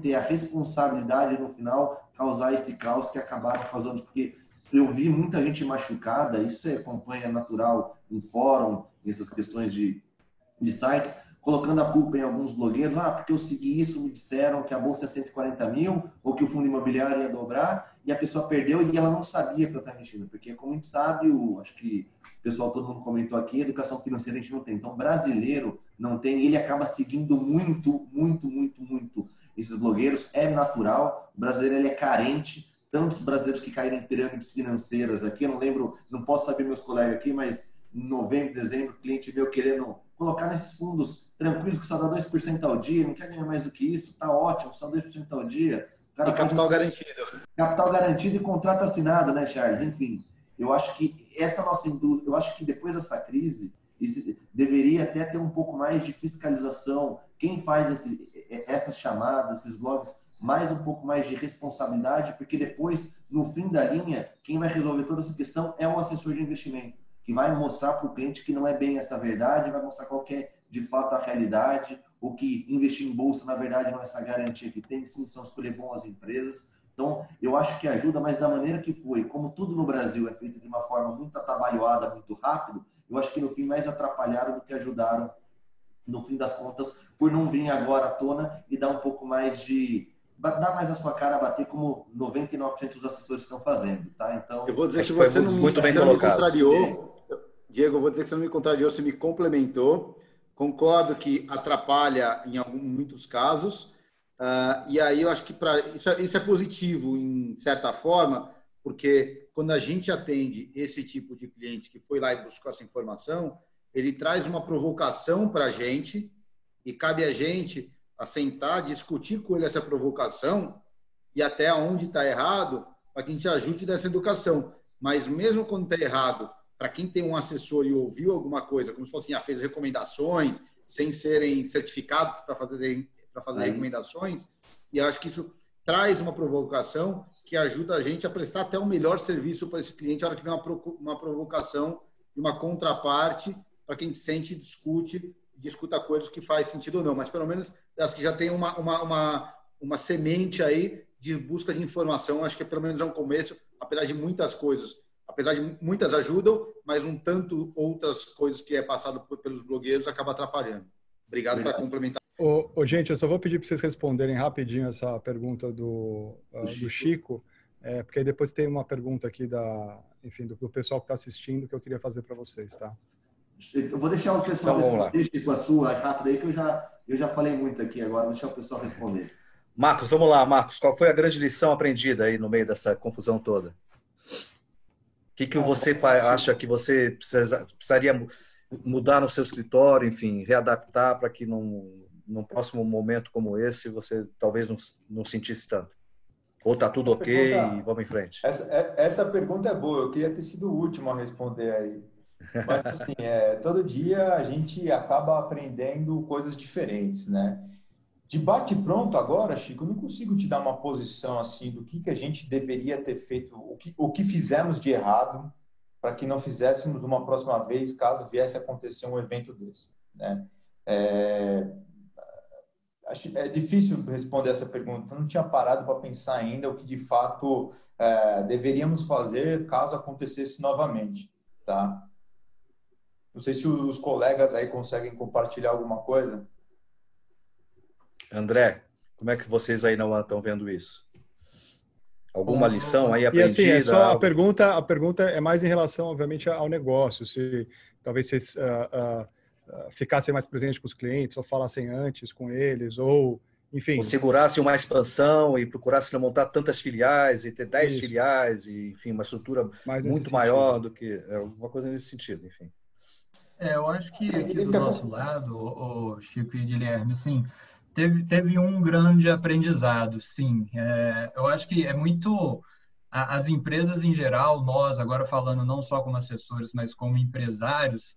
Speaker 6: ter a responsabilidade no final causar esse caos que acabaram causando, porque eu vi muita gente machucada, isso é campanha natural em fórum, essas questões de sites, colocando a culpa em alguns blogueiros, porque eu segui isso, me disseram que a bolsa é 140 mil, ou que o fundo imobiliário ia dobrar, e a pessoa perdeu e ela não sabia que eu estava mexendo, porque como a gente sabe, acho que o pessoal, todo mundo comentou aqui, educação financeira a gente não tem, então brasileiro não tem, ele acaba seguindo muito esses blogueiros, é natural, o brasileiro ele é carente, tantos brasileiros que caíram em pirâmides financeiras aqui, eu não lembro, não posso saber meus colegas aqui, mas em novembro, dezembro, o cliente meu querendo colocar nesses fundos tranquilos que só dá 2% ao dia, não quer ganhar mais do que isso, tá ótimo, só 2% ao dia. O cara
Speaker 3: e capital garantido.
Speaker 6: Capital garantido e contrato assinado, né, Charles? Enfim, eu acho que essa nossa indústria, eu acho que depois dessa crise, deveria até ter um pouco mais de fiscalização. Quem faz essas chamadas, esses blogs, mais um pouco mais de responsabilidade, porque depois, no fim da linha, quem vai resolver toda essa questão é o assessor de investimento, que vai mostrar para o cliente que não é bem essa verdade, vai mostrar qual que é de fato a realidade, ou que investir em bolsa, na verdade, não é essa garantia que tem, sim, são escolher boas empresas. Então, eu acho que ajuda, mas da maneira que foi, como tudo no Brasil é feito de uma forma muito atabalhoada, muito rápido, eu acho que no fim mais atrapalharam do que ajudaram, no fim das contas, por não vir agora à tona e dar um pouco mais dar mais a sua cara a bater, como 99% dos assessores estão fazendo, tá? Então,
Speaker 3: eu vou dizer que você não me contrariou, Diego, eu vou dizer que você não me contrariou, você me complementou. Concordo que atrapalha em muitos casos, e aí eu acho que isso é positivo em certa forma, porque quando a gente atende esse tipo de cliente que foi lá e buscou essa informação, ele traz uma provocação para a gente e cabe a gente a sentar, discutir com ele essa provocação e até onde está errado, para que a gente ajude nessa educação. Mas mesmo quando está errado, para quem tem um assessor e ouviu alguma coisa, como se fosse assim, fez recomendações, sem serem certificados para fazer recomendações, e acho que isso traz uma provocação que ajuda a gente a prestar até um melhor serviço para esse cliente, na hora que vem uma provocação e uma contraparte, para quem sente e discuta coisas que faz sentido ou não. Mas, pelo menos, acho que já tem uma semente aí de busca de informação. Acho que, pelo menos, é um começo, apesar de muitas coisas. Apesar de muitas ajudam, mas um tanto outras coisas que é passado pelos blogueiros acaba atrapalhando. Obrigado para complementar.
Speaker 1: Gente, eu só vou pedir para vocês responderem rapidinho essa pergunta do Chico, porque aí depois tem uma pergunta aqui do pessoal que está assistindo que eu queria fazer para vocês, tá?
Speaker 6: Eu vou deixar o pessoal responder com a sua rápida aí, que eu já falei muito aqui agora, vou deixar o pessoal responder.
Speaker 2: Marcos, vamos lá, Marcos. Qual foi a grande lição aprendida aí no meio dessa confusão toda? O que você acha que você precisaria mudar no seu escritório, enfim, readaptar para que num próximo momento como esse você talvez não sentisse tanto? Ou está tudo ok e vamos em frente?
Speaker 5: Essa pergunta é boa, eu queria ter sido o último a responder aí. Mas assim, todo dia a gente acaba aprendendo coisas diferentes, né? De bate-pronto agora, Chico, eu não consigo te dar uma posição assim do que a gente deveria ter feito, o que fizemos de errado para que não fizéssemos uma próxima vez, caso viesse a acontecer um evento desse, né? É difícil responder essa pergunta. Eu não tinha parado para pensar ainda o que de fato deveríamos fazer caso acontecesse novamente, tá? Não sei se os colegas aí conseguem compartilhar alguma coisa.
Speaker 2: André, como é que vocês aí não estão vendo isso? Alguma lição aí aprendida?
Speaker 1: E assim, a pergunta é mais em relação, obviamente, ao negócio. Se talvez vocês ficassem mais presentes com os clientes, ou falassem antes com eles, ou enfim.
Speaker 2: Ou segurasse uma expansão e procurasse não montar tantas filiais e ter 10 filiais, e enfim, uma estrutura muito maior do que... alguma coisa nesse sentido, enfim.
Speaker 4: Eu acho que aqui do nosso lado, o Chico e Guilherme, sim, teve um grande aprendizado, sim. Eu acho que é muito... As empresas em geral, nós, agora falando não só como assessores, mas como empresários,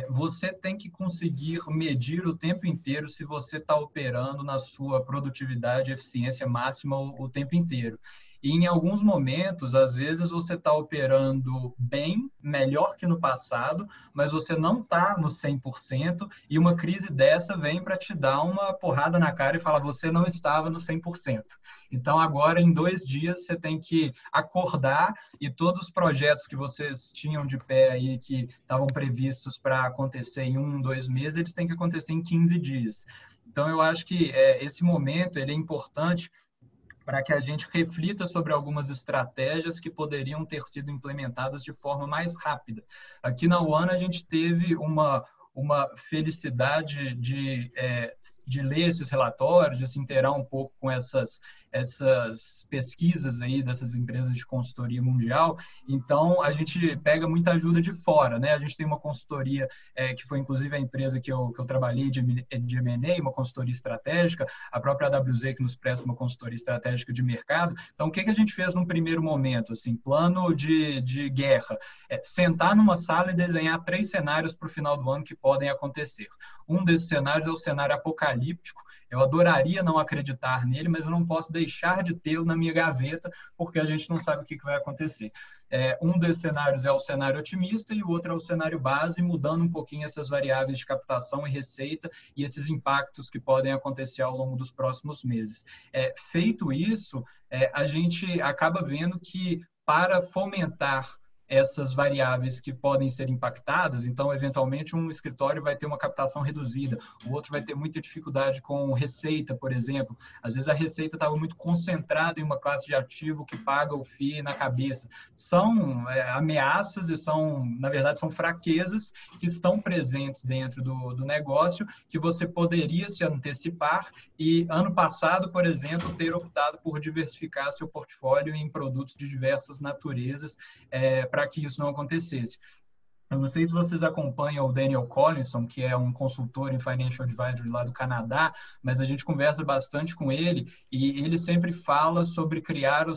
Speaker 4: você tem que conseguir medir o tempo inteiro se você está operando na sua produtividade e eficiência máxima o tempo inteiro. E em alguns momentos, às vezes, você está operando bem, melhor que no passado, mas você não está no 100%, e uma crise dessa vem para te dar uma porrada na cara e falar, você não estava no 100%. Então, agora, em 2 dias, você tem que acordar e todos os projetos que vocês tinham de pé aí, que estavam previstos para acontecer em 1, 2 meses, eles têm que acontecer em 15 dias. Então, eu acho que esse momento ele é importante para que a gente reflita sobre algumas estratégias que poderiam ter sido implementadas de forma mais rápida. Aqui na UAN, a gente teve uma felicidade de ler esses relatórios, de se inteirar um pouco com essas pesquisas aí dessas empresas de consultoria mundial. Então, a gente pega muita ajuda de fora, né? A gente tem uma consultoria que foi, inclusive, a empresa que eu trabalhei de M&A, uma consultoria estratégica, a própria AWZ que nos presta uma consultoria estratégica de mercado. Então, o que a gente fez num primeiro momento? Assim, plano de guerra. Sentar numa sala e desenhar 3 cenários para o final do ano que podem acontecer. Um desses cenários é o cenário apocalíptico. Eu adoraria não acreditar nele, mas eu não posso deixar de tê-lo na minha gaveta, porque a gente não sabe o que vai acontecer. Um desses cenários é o cenário otimista e o outro é o cenário base, mudando um pouquinho essas variáveis de captação e receita e esses impactos que podem acontecer ao longo dos próximos meses. Feito isso, a gente acaba vendo que para fomentar essas variáveis que podem ser impactadas, então, eventualmente, um escritório vai ter uma captação reduzida, o outro vai ter muita dificuldade com receita, por exemplo. Às vezes, a receita estava muito concentrada em uma classe de ativo que paga o FII na cabeça. São ameaças e na verdade, são fraquezas que estão presentes dentro do negócio que você poderia se antecipar e, ano passado, por exemplo, ter optado por diversificar seu portfólio em produtos de diversas naturezas, para que isso não acontecesse. Eu não sei se vocês acompanham o Daniel Collinson, que é um consultor em Financial Advisory lá do Canadá, mas a gente conversa bastante com ele e ele sempre fala sobre criar a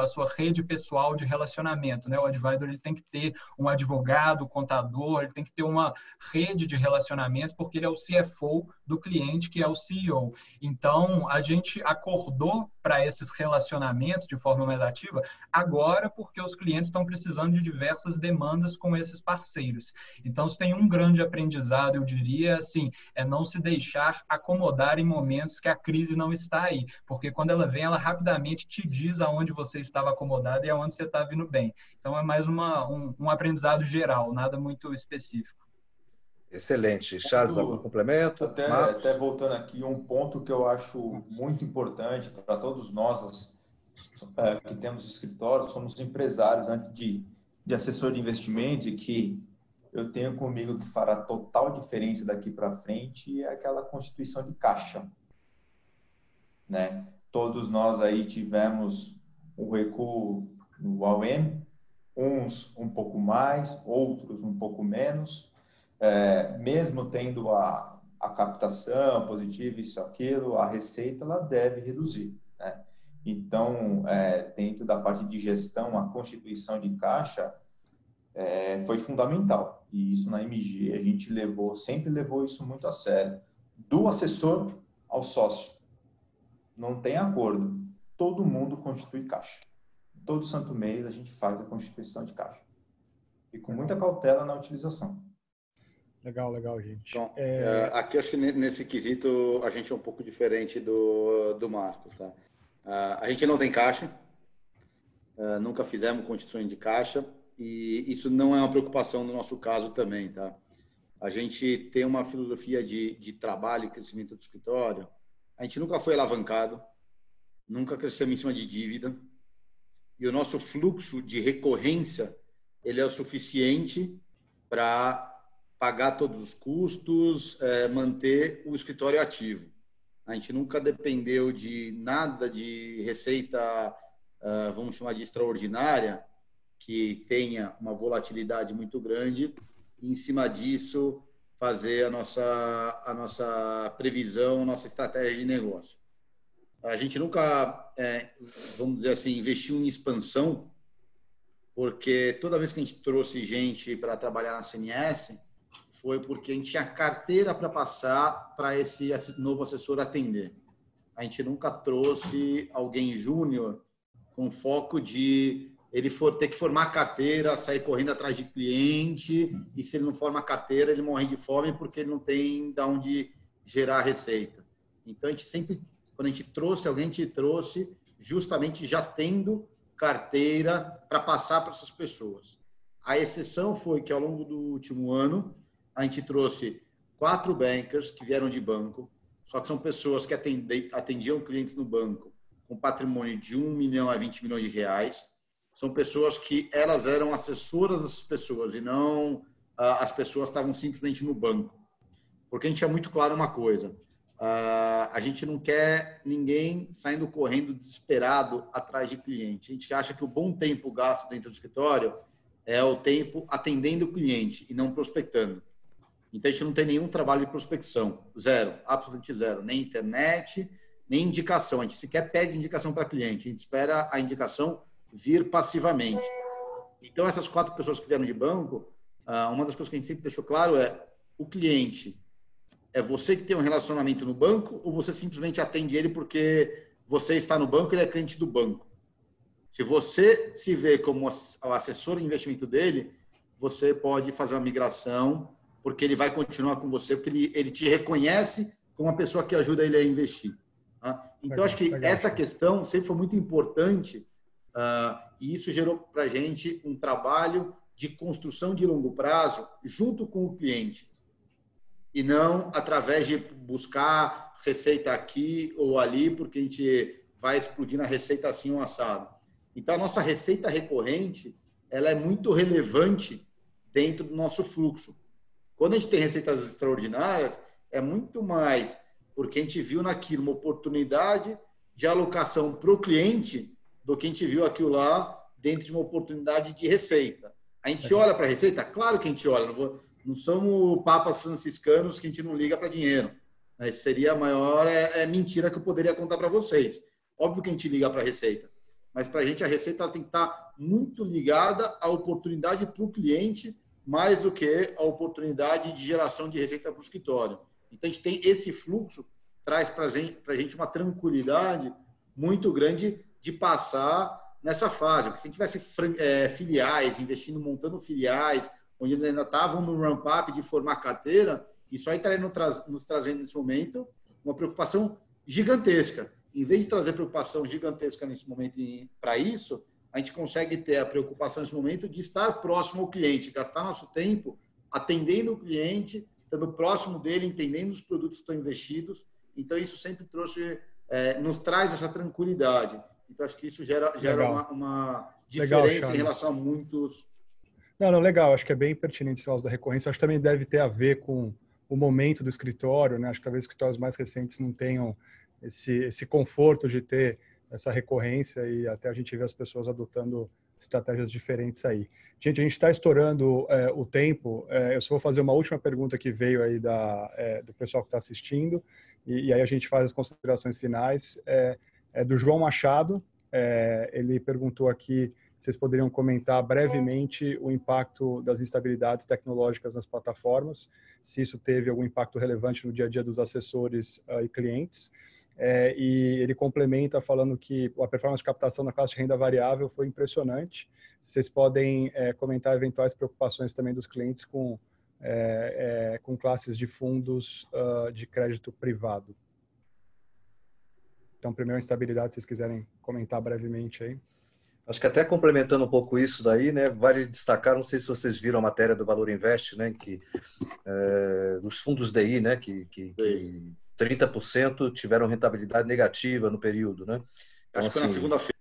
Speaker 4: sua rede pessoal de relacionamento, né? O advisor ele tem que ter um advogado, contador, ele tem que ter uma rede de relacionamento, porque ele é o CFO do cliente, que é o CEO. Então, a gente acordou para esses relacionamentos de forma mais ativa agora, porque os clientes estão precisando de diversas demandas com esses parceiros. Então, se tem um grande aprendizado, eu diria, assim, é não se deixar acomodar em momentos que a crise não está aí, porque quando ela vem, ela rapidamente te diz aonde você estava acomodado e aonde você está vindo bem. Então, é mais um aprendizado geral, nada muito específico.
Speaker 2: Excelente. Charles, algum complemento?
Speaker 5: Até voltando aqui, um ponto que eu acho muito importante para todos nós que temos escritórios, somos empresários antes de assessor de investimentos, e que eu tenho comigo que fará total diferença daqui para frente é aquela constituição de caixa, né? Todos nós aí tivemos o recuo no AUM, uns um pouco mais, outros um pouco menos, mesmo tendo a captação positiva, isso, aquilo, a receita ela deve reduzir, né? Então, dentro da parte de gestão, a constituição de caixa foi fundamental. E isso na MG a gente sempre levou isso muito a sério. Do assessor ao sócio. Não tem acordo. Todo mundo constitui caixa. Todo santo mês a gente faz a constituição de caixa. E com muita cautela na utilização.
Speaker 1: Legal, gente.
Speaker 3: Então, aqui acho que nesse quesito a gente é um pouco diferente do Marcos, tá? A gente não tem caixa, nunca fizemos constituições de caixa e isso não é uma preocupação no nosso caso também, tá? A gente tem uma filosofia de trabalho e crescimento do escritório. A gente nunca foi alavancado, nunca crescemos em cima de dívida e o nosso fluxo de recorrência ele é o suficiente para pagar todos os custos, manter o escritório ativo. A gente nunca dependeu de nada de receita, vamos chamar de extraordinária, que tenha uma volatilidade muito grande, e em cima disso fazer a nossa previsão, a nossa estratégia de negócio. A gente nunca, vamos dizer assim, investiu em expansão, porque toda vez que a gente trouxe gente para trabalhar na CNS, foi porque a gente tinha carteira para passar para esse novo assessor atender. A gente nunca trouxe alguém júnior com foco de ele ter que formar carteira, sair correndo atrás de cliente, e se ele não forma carteira, ele morre de fome porque ele não tem de onde gerar receita. Então, a gente sempre, quando a gente trouxe alguém, a gente trouxe justamente já tendo carteira para passar para essas pessoas. A exceção foi que, ao longo do último ano, a gente trouxe 4 bankers que vieram de banco, só que são pessoas que atendiam clientes no banco com patrimônio de 1 milhão a 20 milhões de reais. São pessoas que elas eram assessoras dessas pessoas e não as pessoas estavam simplesmente no banco. Porque a gente é muito claro uma coisa, a gente não quer ninguém saindo correndo desesperado atrás de cliente. A gente acha que o bom tempo gasto dentro do escritório é o tempo atendendo o cliente e não prospectando. Então, a gente não tem nenhum trabalho de prospecção. Zero, absolutamente zero. Nem internet, nem indicação. A gente sequer pede indicação para cliente. A gente espera a indicação vir passivamente. Então, essas 4 pessoas que vieram de banco, uma das coisas que a gente sempre deixou claro é o cliente. É você que tem um relacionamento no banco ou você simplesmente atende ele porque você está no banco e ele é cliente do banco? Se você se vê como o assessor de investimento dele, você pode fazer uma migração, porque ele vai continuar com você, porque ele te reconhece como uma pessoa que ajuda ele a investir. Tá? Então, acho que essa questão sempre foi muito importante e isso gerou para a gente um trabalho de construção de longo prazo junto com o cliente e não através de buscar receita aqui ou ali, porque a gente vai explodir na receita assim ou assado. Então, a nossa receita recorrente ela é muito relevante dentro do nosso fluxo. Quando a gente tem receitas extraordinárias, é muito mais porque a gente viu naquilo uma oportunidade de alocação para o cliente do que a gente viu aquilo lá dentro de uma oportunidade de receita. A gente olha para a receita? Claro que a gente olha. Não somos papas franciscanos que a gente não liga para dinheiro. Isso seria a maior mentira que eu poderia contar para vocês. Óbvio que a gente liga para a receita. Mas para a gente a receita ela tem que estar muito ligada à oportunidade para o cliente, mais do que a oportunidade de geração de receita para o escritório. Então, a gente tem esse fluxo, traz para a gente uma tranquilidade muito grande de passar nessa fase. Porque se a gente tivesse filiais, investindo, montando filiais, onde eles ainda estavam no ramp-up de formar carteira, isso aí estaria nos trazendo, nesse momento, uma preocupação gigantesca. Em vez de trazer preocupação gigantesca nesse momento para isso, a gente consegue ter a preocupação nesse momento de estar próximo ao cliente, gastar nosso tempo atendendo o cliente, estando próximo dele, entendendo os produtos que estão investidos. Então, isso sempre nos traz essa tranquilidade. Então, acho que isso gera uma diferença legal, em relação a muitos...
Speaker 1: Não, legal. Acho que é bem pertinente esse caso da recorrência. Acho que também deve ter a ver com o momento do escritório, né? Acho que talvez escritórios mais recentes não tenham esse conforto de ter essa recorrência e até a gente vê as pessoas adotando estratégias diferentes aí. Gente, a gente está estourando o tempo. Eu só vou fazer uma última pergunta que veio aí do pessoal que está assistindo e aí a gente faz as considerações finais. É do João Machado. Ele perguntou aqui se vocês poderiam comentar brevemente o impacto das instabilidades tecnológicas nas plataformas, se isso teve algum impacto relevante no dia a dia dos assessores e clientes. E ele complementa falando que a performance de captação na classe de renda variável foi impressionante. Vocês podem comentar eventuais preocupações também dos clientes com classes de fundos de crédito privado. Então, primeiro a instabilidade, se vocês quiserem comentar brevemente aí.
Speaker 2: Acho que até complementando um pouco isso daí, né, vale destacar, não sei se vocês viram a matéria do Valor Invest, né, que dos fundos DI, né, que 30% tiveram rentabilidade negativa no período, né? Então,
Speaker 3: acho que foi na segunda-feira.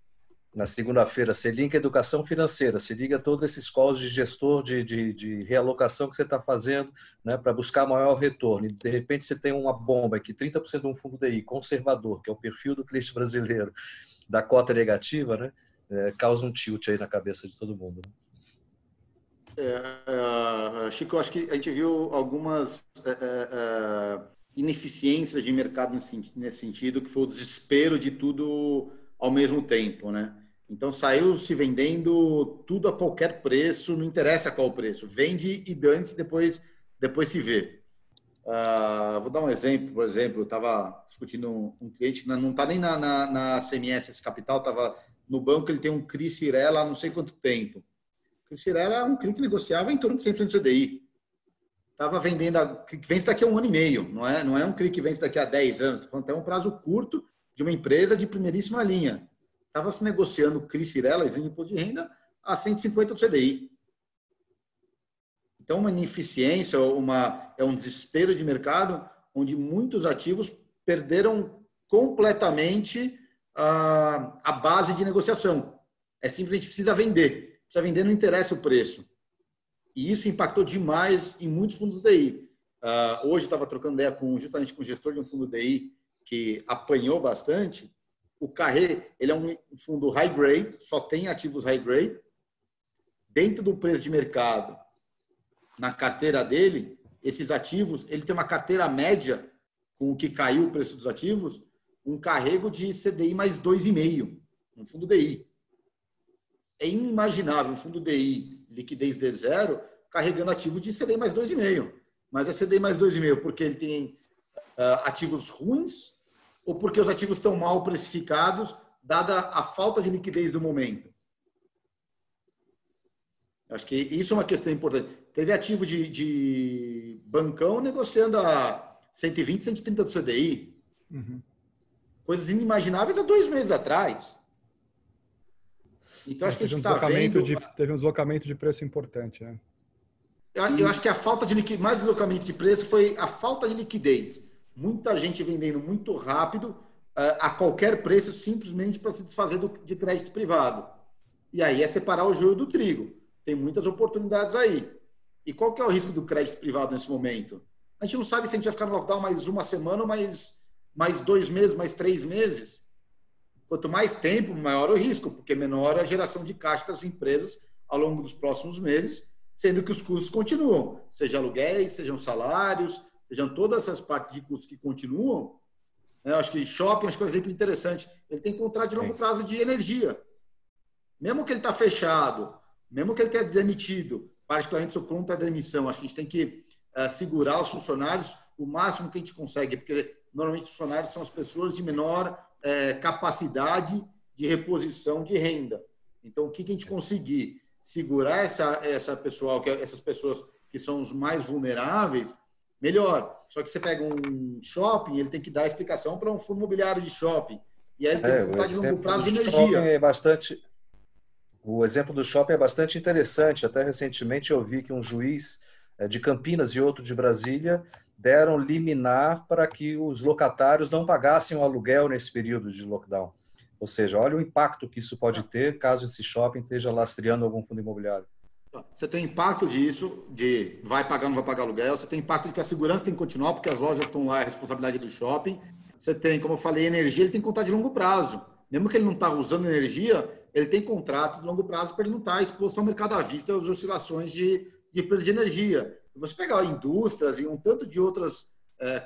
Speaker 2: Na segunda-feira, se liga educação financeira, se liga todos esses calls de gestor de realocação que você está fazendo, né, para buscar maior retorno. E, de repente, você tem uma bomba que 30% de um fundo DI conservador, que é o perfil do cliente brasileiro, da cota negativa, né, causa um tilt aí na cabeça de todo mundo.
Speaker 3: Chico, eu acho que a gente viu algumas ineficiências de mercado nesse sentido, que foi o desespero de tudo ao mesmo tempo, né? Então, saiu se vendendo tudo a qualquer preço, não interessa qual preço. Vende e dane-se, depois depois se vê. Vou dar um exemplo, por exemplo, eu estava discutindo um cliente que não está nem na CMS Capital, estava no banco, ele tem um CRI Cirela há não sei quanto tempo. O CRI Cirela é um CRI que negociava em torno de 100% de CDI. Estava vendendo, que vence daqui a 1 ano e meio, não é um CRI que vence daqui a 10 anos, estou falando até um prazo curto de uma empresa de primeiríssima linha. Estava se negociando o CRI Cirela, isento de imposto de renda, a 150 do CDI. Então, uma ineficiência, é um desespero de mercado, onde muitos ativos perderam completamente a base de negociação. É simplesmente precisa vender. Precisa vender, não interessa o preço. E isso impactou demais em muitos fundos DI. Hoje eu estava trocando ideia justamente com o gestor de um fundo DI que apanhou bastante. O Carré, ele é um fundo high grade, só tem ativos high grade. Dentro do preço de mercado, na carteira dele, esses ativos, ele tem uma carteira média, com o que caiu o preço dos ativos, um carrego de CDI mais 2,5, um fundo DI. É inimaginável um fundo DI, liquidez de zero, carregando ativo de CDI mais 2,5. Mas é CDI mais 2,5 porque ele tem ativos ruins ou porque os ativos estão mal precificados, dada a falta de liquidez do momento? Acho que isso é uma questão importante. Teve ativo de bancão negociando a 120, 130 do CDI.
Speaker 1: Uhum.
Speaker 3: Coisas inimagináveis há 2 meses atrás. Então, acho que a gente está vendo...
Speaker 1: Teve um deslocamento de preço importante, né?
Speaker 3: Eu acho que a falta de liquidez, mais deslocamento de preço, foi a falta de liquidez. Muita gente vendendo muito rápido, a qualquer preço, simplesmente para se desfazer de crédito privado. E aí é separar o joio do trigo. Tem muitas oportunidades aí. E qual que é o risco do crédito privado nesse momento? A gente não sabe se a gente vai ficar no lockdown mais 1 semana, mais 2 meses, mais 3 meses. Quanto mais tempo, maior o risco, porque menor a geração de caixa das empresas ao longo dos próximos meses, sendo que os custos continuam, seja aluguéis, sejam salários, sejam todas essas partes de custos que continuam. Eu acho que shopping, acho que é um exemplo interessante. Ele tem contrato de longo prazo de energia. Mesmo que ele está fechado, mesmo que ele tenha demitido, particularmente sou contra a demissão, acho que a gente tem que segurar os funcionários o máximo que a gente consegue, porque normalmente os funcionários são as pessoas de menor capacidade de reposição de renda. Então, o que a gente conseguir segurar essas pessoas que são os mais vulneráveis, melhor. Só que você pega um shopping, ele tem que dar explicação para um fundo imobiliário de shopping. E aí ele tem que contar de longo prazo de energia.
Speaker 2: O exemplo do shopping é bastante interessante. Até recentemente eu vi que um juiz de Campinas e outro de Brasília deram liminar para que os locatários não pagassem o aluguel nesse período de lockdown. Ou seja, olha o impacto que isso pode ter caso esse shopping esteja lastreando algum fundo imobiliário.
Speaker 3: Você tem impacto disso, de vai pagar ou não vai pagar aluguel. Você tem impacto de que a segurança tem que continuar, porque as lojas estão lá, é responsabilidade do shopping. Você tem, como eu falei, energia, ele tem que contar de longo prazo. Mesmo que ele não está usando energia, ele tem contrato de longo prazo para ele não estar exposto ao mercado à vista e às oscilações de preço de energia. Você pegar indústrias e um tanto de outras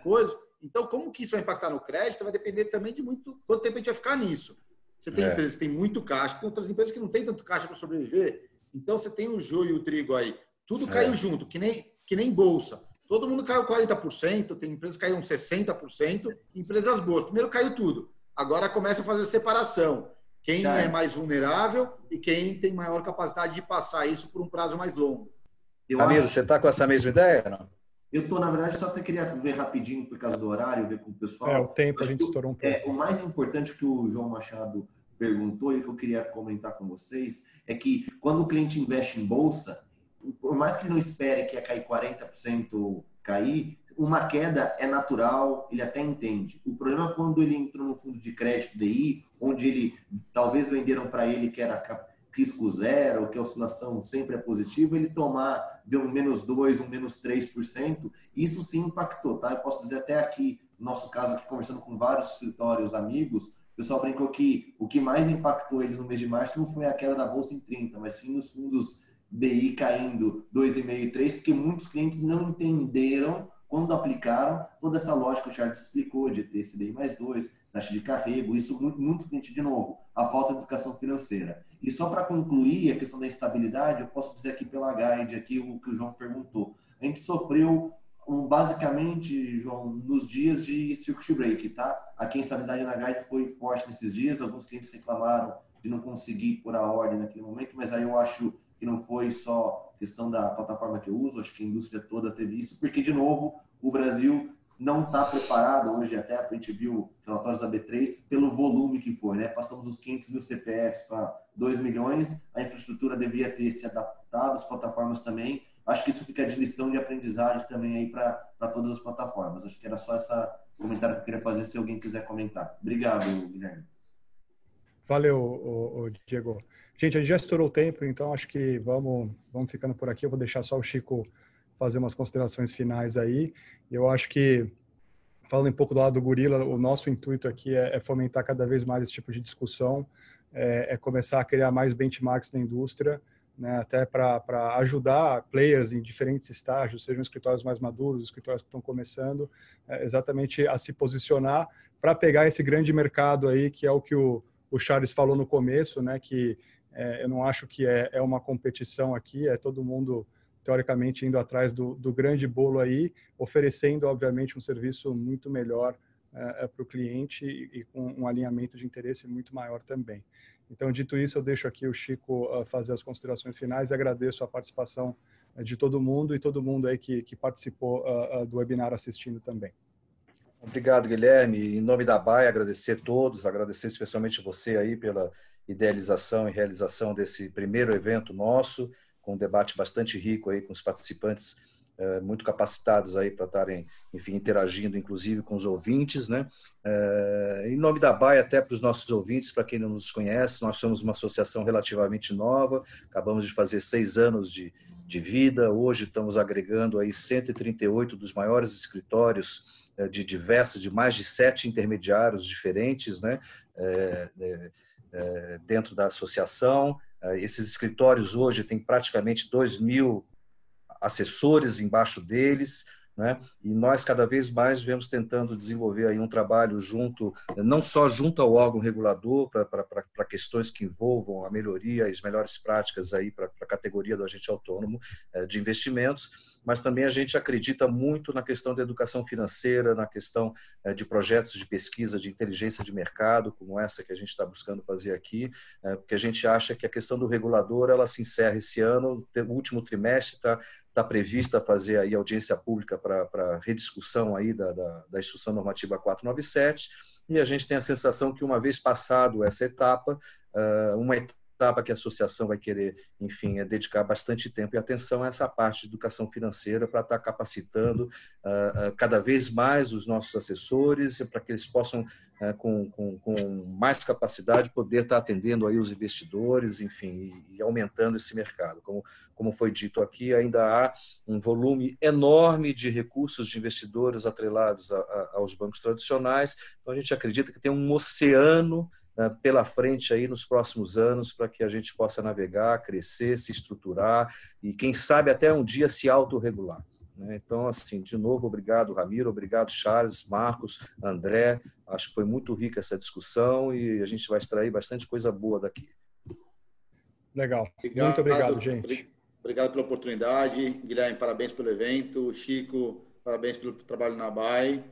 Speaker 3: coisas. Então, como que isso vai impactar no crédito vai depender também de quanto tempo a gente vai ficar nisso. Você tem empresas que têm muito caixa, tem outras empresas que não têm tanto caixa para sobreviver. Então, você tem o joio e o trigo aí. Tudo caiu junto, que nem bolsa. Todo mundo caiu 40%, tem empresas que caíram 60%, empresas boas. Primeiro caiu tudo. Agora começa a fazer separação. Quem é mais vulnerável e quem tem maior capacidade de passar isso por um prazo mais longo.
Speaker 2: Ramiro, você está com essa mesma ideia? Não?
Speaker 6: Eu estou, na verdade, só até queria ver rapidinho, por causa do horário, ver com o pessoal.
Speaker 1: O tempo a gente estourou um pouco.
Speaker 6: O mais importante que o João Machado perguntou e que eu queria comentar com vocês é que quando o cliente investe em bolsa, por mais que ele não espere que ia cair 40% cair, uma queda é natural, ele até entende. O problema é quando ele entrou no fundo de crédito DI, onde ele talvez venderam para ele que era risco zero, que a oscilação sempre é positiva, ele ver um -2%, um -3%, isso sim impactou, tá? Eu posso dizer até aqui, no nosso caso aqui, conversando com vários escritórios amigos, o pessoal brincou que o que mais impactou eles no mês de março não foi a queda da bolsa em 30%, mas sim os fundos BI caindo 2,5% e 3%, porque muitos clientes não entenderam quando aplicaram toda essa lógica que o Charles explicou, de ter CDI mais 2, taxa de carrego, isso muito cliente, de novo, a falta de educação financeira. E só para concluir a questão da instabilidade, eu posso dizer aqui pela guide, aqui o que o João perguntou. a gente sofreu basicamente, João, nos dias de circuit break, tá? Aqui a instabilidade na Guide foi forte nesses dias, alguns clientes reclamaram de não conseguir pôr a ordem naquele momento, mas aí eu acho que não foi só questão da plataforma que eu uso, acho que a indústria toda teve isso, porque, de novo, o Brasil não está preparado hoje, até a gente viu relatórios da B3, pelo volume que foi, né? Passamos os 500 mil CPFs para 2 milhões, a infraestrutura devia ter se adaptado, as plataformas também. Acho que isso fica de lição de aprendizagem também aí para todas as plataformas. Acho que era só esse comentário que eu queria fazer, se alguém quiser comentar. Obrigado, Guilherme.
Speaker 1: Valeu, Diego. Gente, a gente já estourou o tempo, então acho que vamos ficando por aqui. Eu vou deixar só o Chico fazer umas considerações finais aí. Eu acho que, falando um pouco do lado do Gorilla, o nosso intuito aqui é fomentar cada vez mais esse tipo de discussão, é começar a criar mais benchmarks na indústria, né, até para ajudar players em diferentes estágios, sejam escritórios mais maduros, escritórios que estão começando, exatamente a se posicionar para pegar esse grande mercado aí, que é o que o Charles falou no começo, né, que eu não acho que é uma competição aqui, é todo mundo, teoricamente, indo atrás do grande bolo aí, oferecendo, obviamente, um serviço muito melhor para o cliente e com um alinhamento de interesse muito maior também. Então, dito isso, eu deixo aqui o Chico fazer as considerações finais e agradeço a participação de todo mundo e todo mundo aí que participou do webinar assistindo também.
Speaker 2: Obrigado, Guilherme. Em nome da BAE, agradecer a todos, agradecer especialmente você aí pela idealização e realização desse primeiro evento nosso, com um debate bastante rico aí com os participantes muito capacitados aí para estarem, enfim, interagindo, inclusive com os ouvintes, né? Em nome da BAE, até para os nossos ouvintes, para quem não nos conhece, nós somos uma associação relativamente nova, acabamos de fazer 6 anos de vida, hoje estamos agregando aí 138 dos maiores escritórios de mais de 7 intermediários diferentes, né? Dentro da associação. Esses escritórios hoje têm praticamente 2.000 assessores embaixo deles, né? E nós cada vez mais vemos tentando desenvolver aí um trabalho junto, não só junto ao órgão regulador para questões que envolvam a melhoria e as melhores práticas aí para a categoria do agente autônomo de investimentos, mas também a gente acredita muito na questão da educação financeira, na questão de projetos de pesquisa de inteligência de mercado, como essa que a gente está buscando fazer aqui, porque a gente acha que a questão do regulador ela se encerra esse ano, o último trimestre está prevista fazer aí audiência pública para rediscussão aí da Instrução Normativa 497, e a gente tem a sensação que, uma vez passado essa etapa, uma etapa que a associação vai querer, enfim, dedicar bastante tempo e atenção a essa parte de educação financeira para estar capacitando cada vez mais os nossos assessores, para que eles possam, com mais capacidade, poder estar atendendo aí os investidores, enfim, e aumentando esse mercado. Como foi dito aqui, ainda há um volume enorme de recursos de investidores atrelados aos bancos tradicionais, então a gente acredita que tem um oceano pela frente aí nos próximos anos para que a gente possa navegar, crescer, se estruturar e, quem sabe, até um dia se autorregular. Então, assim, de novo, obrigado, Ramiro, obrigado, Charles, Marcos, André. Acho que foi muito rica essa discussão e a gente vai extrair bastante coisa boa daqui.
Speaker 1: Legal. Muito obrigado, gente.
Speaker 3: Obrigado pela oportunidade. Guilherme, parabéns pelo evento. Chico, parabéns pelo trabalho na BAE.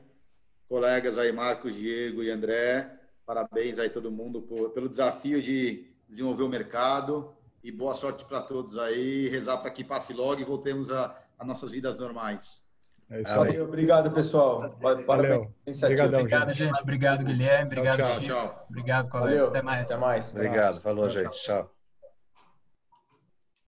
Speaker 3: Colegas aí, Marcos, Diego e André, parabéns aí todo mundo pelo desafio de desenvolver o mercado e boa sorte para todos aí. Rezar para que passe logo e voltemos a nossas vidas normais.
Speaker 1: É isso aí.
Speaker 5: Obrigado, pessoal.
Speaker 1: Valeu.
Speaker 4: Obrigado, gente. Obrigado, Guilherme. Obrigado,
Speaker 3: Tchau,
Speaker 4: Chico.
Speaker 3: tchau.
Speaker 4: Obrigado, colegas. Até mais.
Speaker 5: Até mais.
Speaker 2: Obrigado. Falou, gente. Tchau.